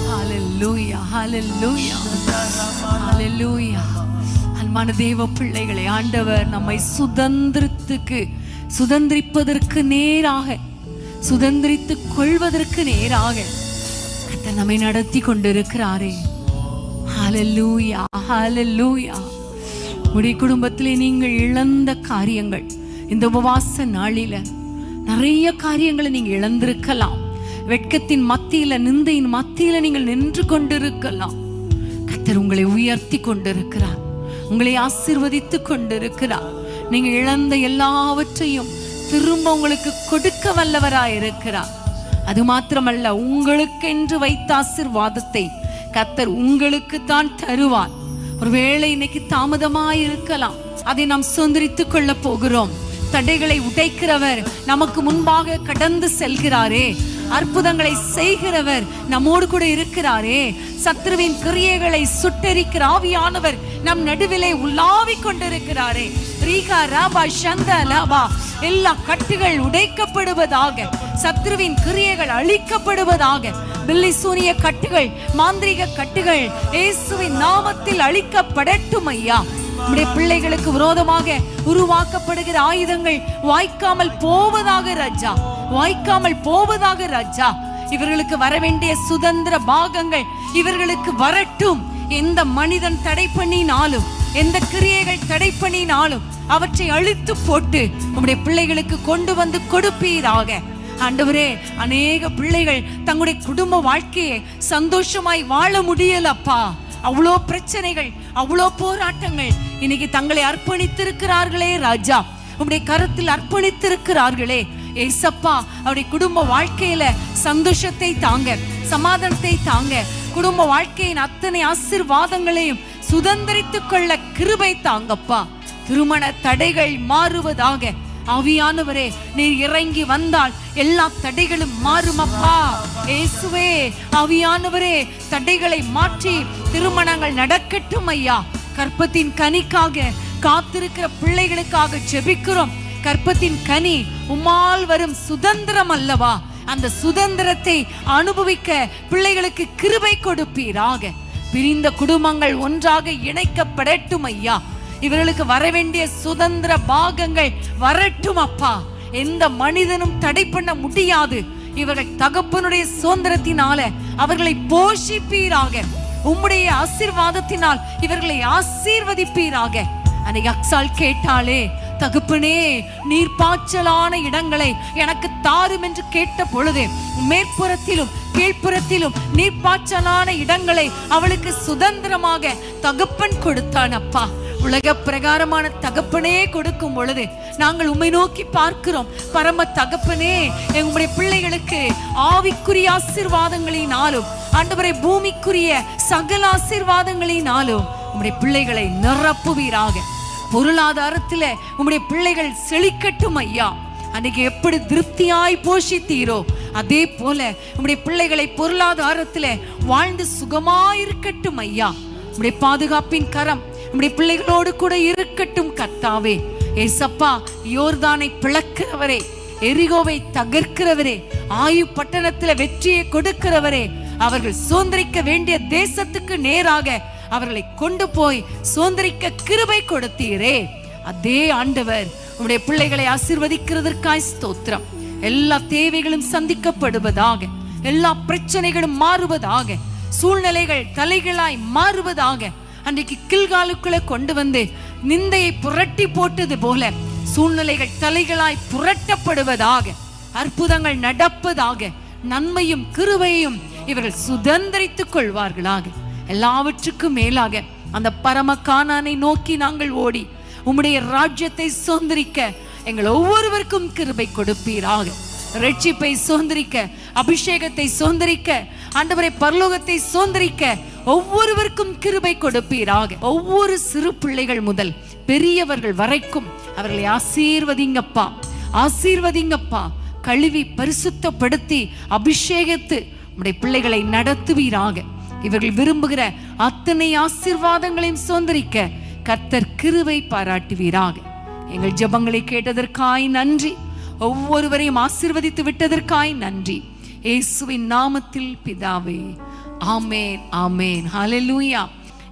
Speaker 1: ஹல்லேலூயா, ஹல்லேலூயா, ஹல்லேலூயா. அன்பான தேவ பிள்ளைகளை, ஆண்டவர் நம்மை சுதந்திரிப்பதற்கு நேராக, சுதந்திரித்துக் கொள்வதற்கு நேராக கர்த்தர் நம்மை நடத்தி கொண்டிருக்கிறாரே. ஹல்லேலூயா, ஹல்லேலூயா. உடைய குடும்பத்திலே நீங்கள் இழந்த காரியங்கள், இந்த உபவாச நாளில நிறைய காரியங்களை நீங்க இழந்திருக்கலாம். வெட்கத்தின் மத்தியில, நிந்தையின் மத்தியில நீங்கள் நின்று கொண்டிருக்கலாம். கர்த்தர் உங்களை உயர்த்தி கொண்டிருக்கிறார், உங்களை ஆசீர்வதித்து கொண்டிருக்கிறார். நீங்க இழந்த எல்லாவற்றையும் திரும்ப உங்களுக்கு கொடுக்க வல்லவராயிருக்கிறார். அது மாத்திரமல்ல, உங்களுக்கென்று வைத்த ஆசீர்வாதத்தை கர்த்தர் உங்களுக்கு தான் தருவார். ஒருவேளை இன்னைக்கு தாமதமாயிருக்கலாம், அதை நாம் சுதந்திரித்துக் கொள்ள போகிறோம். தடைகளை உடைக்கிறவர் நமக்கு முன்பாக கடந்து செல்கிறாரே, அற்புதங்களை செய்கிறவர் நம்மோடு கூட இருக்கிறாரே, சத்ருவின் கிரியைகளை சுட்டெரிக்கிற ஆவியானவர் நம் நடுவிலே உலாவிக் கொண்டிருக்கிறாரே. ரீகா ராபா ஷந்த லாபா. எல்லா கட்டுகள் உடைக்கப்படுவதாக, சத்ருவின் கிரியைகள் அழிக்கப்படுவதாக. பில்லி சூனிய கட்டுகள், மாந்திரிக கட்டுகள் இயேசுவின் நாமத்தில் அழிக்கப்படட்டும் ஐயா. நம்முடைய பிள்ளைகளுக்கு விரோதமாக உருவாக்கப்படுகிற ஆயுதங்கள் வாய்க்காமல் போவதாக ராஜா, வாய்க்காமல் போவதாக ராஜா. இவர்களுக்கு வர வேண்டிய சுதந்திர பாகங்கள் இவர்களுக்கு வரட்டும். எந்த மனிதன் தடை பண்ணினாலும், எந்த கிரியைகள் தடை பண்ணினாலும் அவற்றை அழித்து போட்டு நம்முடைய பிள்ளைகளுக்கு கொண்டு வந்து கொடுப்பீராக. ஆண்டவரே, அநேக பிள்ளைகள் தங்களுடைய குடும்ப வாழ்க்கையை சந்தோஷமாய் வாழ முடியலப்பா. அவ்வளோ பிரச்சனைகள், அவ்வளோ போராட்டங்கள். இன்னைக்கு தங்களை அர்ப்பணித்திருக்கிறார்களே ராஜா, உம்முடைய கரத்தில் அர்ப்பணித்திருக்கிறார்களே ஏசப்பா. அவருடைய குடும்ப வாழ்க்கையில சந்தோஷத்தை தாங்க, சமாதானத்தை தாங்க. குடும்ப வாழ்க்கையின் அத்தனை ஆசீர்வாதங்களையும் சுதந்திரித்துக் கொள்ள கிருபை தாங்கப்பா. திருமண தடைகள் மாறுவதாக. ஆவியானவரே, நீர் இறங்கி வந்தால் எல்லா தடைகளும் மாறுமப்பா. இயேசுவே, ஆவியானவரே, தடைகளை மாற்றி திருமணங்கள் நடக்கட்டும் ஐயா. கற்பத்தின் கனிக்காக காத்திருக்கிற பிள்ளைகளுக்காக ஜெபிக்கிறோம். கற்பத்தின் கனி உம்மால் வரும் சுதந்திரம் அல்லவா? அந்த சுதந்திரத்தை அனுபவிக்க பிள்ளைகளுக்கு கிருபை கொடுப்பீராக. பிரிந்த குடும்பங்கள் ஒன்றாக இணைக்கப்படட்டும் ஐயா. இவர்களுக்கு வரவேண்டிய சுதந்திர பாகங்கள் வரட்டும் அப்பா. எந்த மனிதனும் தடை பண்ண முடியாது. இவர்கள் தகப்பனுடைய சுதந்திரத்தினால அவர்களை போஷிப்பீராக. உம்முடைய ஆசீர்வாதத்தினால் இவர்களை ஆசீர்வதிப்பீராக. அன்னைக்கு அக்சால் கேட்டாலே, தகப்பனே, நீர்ப்பாய்ச்சலான இடங்களை எனக்கு தாரும் என்று கேட்ட பொழுது மேற்புறத்திலும் கீழ்ப்புறத்திலும் நீர்ப்பாய்ச்சலான இடங்களை அவளுக்கு சுதந்திரமாக தகப்பன் கொடுத்தான் அப்பா. உலக பிரகாரமான தகப்பனே கொடுக்கும் பொழுது நாங்கள் உம்மை நோக்கி பார்க்கிறோம். பரம தகப்பனே, எங்களுடைய பிள்ளைகளுக்கு ஆவிக்குரிய ஆசீர்வாதங்களினாலும் ஆண்டவரே பூமிக்குரிய சகல ஆசீர்வாதங்களினாலும் உம்முடைய பிள்ளைகளை நிரப்புவீராக. பொருளாதாரத்தில் உம்முடைய பிள்ளைகள் செழிக்கட்டும் ஐயா. அன்னைக்கு எப்படி திருப்தியாய் போஷித்தீரோ அதே போல உம்முடைய பிள்ளைகளை பொருளாதாரத்தில் வாழ்ந்து சுகமாயிருக்கட்டும் ஐயா. உம்முடைய பாதுகாப்பின் கரம் உம்முடைய பிள்ளைகளோடு கூட இருக்கட்டும் கர்த்தாவே. ஏசப்பா, யோர்தானை பிளக்கிறவரே, எரிகோவை தகர்க்கிறவரே, ஆயு பட்டணத்தில் வெற்றியை கொடுக்கிறவரே, அவர்கள் சுதந்திரிக்க வேண்டிய தேசத்துக்கு நேராக அவர்களை கொண்டு போய் சுதந்திரிக்க கிருபை கொடுத்தீரே. அதே ஆண்டவர் உம்முடைய பிள்ளைகளை ஆசீர்வதிக்கிறதற்காய் ஸ்தோத்திரம். எல்லா தேவைகளும் சந்திக்கப்படுவதாக, எல்லா பிரச்சனைகளும் மாறுவதாக, சூழ்நிலைகள் தலைகளாய் மாறுவதாக. அன்றைக்கு கில்காலுக்குள்ள கொண்டு வந்து நிந்தையை புரட்டி போட்டது போல சூழ்நிலைகள் தலைகளாய் புரட்டப்படுவதாக, அற்புதங்கள் நடப்பதாக, நன்மையும் கிருபையும் இவர்கள் சுதந்திரித்துக் கொள்வார்களாக. எல்லாவற்றுக்கும் மேலாக அந்த பரம கானானை நோக்கி நாங்கள் ஓடி உம்முடைய ராஜ்யத்தை சுதந்திரிக்க எங்கள் ஒவ்வொருவருக்கும் கிருபை கொடுப்பீராக. ரட்சிப்பை சுதந்திரிக்க, அபிஷேகத்தை சுதந்திரிக்க, ஆண்டவரை பரலோகத்தை சுதந்திரிக்க ஒவ்வொருவருக்கும் கிருபை கொடுப்பீராக. ஒவ்வொரு சிறு பிள்ளைகள் முதல் பெரியவர்கள் வரைக்கும் அவர்களை ஆசீர்வதிங்கப்பா, ஆசீர்வதிங்கப்பா. கழுவி பரிசுத்தப்படுத்தி அபிஷேகத்து உம்முடைய பிள்ளைகளை நடத்துவீராக. இவர்கள் விரும்புகிற அத்தனை ஆசீர்வாதங்களையும் சுதந்திரிக்க கர்த்தர் கிருபை பாராட்டுவீராக. எங்கள் ஜெபங்களை கேட்டதற்காய் நன்றி. ஒவ்வொருவரையும் ஆசீர்வதித்து விட்டதற்காய் நன்றி. இயேசுவின் நாமத்தில் பிதாவே, ஆமேன், ஆமேன், ஹல்லேலூயா.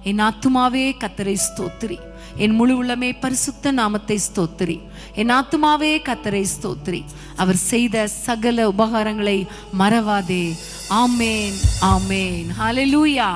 Speaker 1: என் ஆத்துமாவே கர்த்தரை ஸ்தோத்திரி, என் முழு உள்ளமே பரிசுத்த நாமத்தை ஸ்தோத்திரி. என் ஆத்துமாவே கர்த்தரை ஸ்தோத்திரி, அவர் செய்த சகல உபகாரங்களை மறவாதே. ஆமேன், ஆமேன், ஹல்லேலூயா.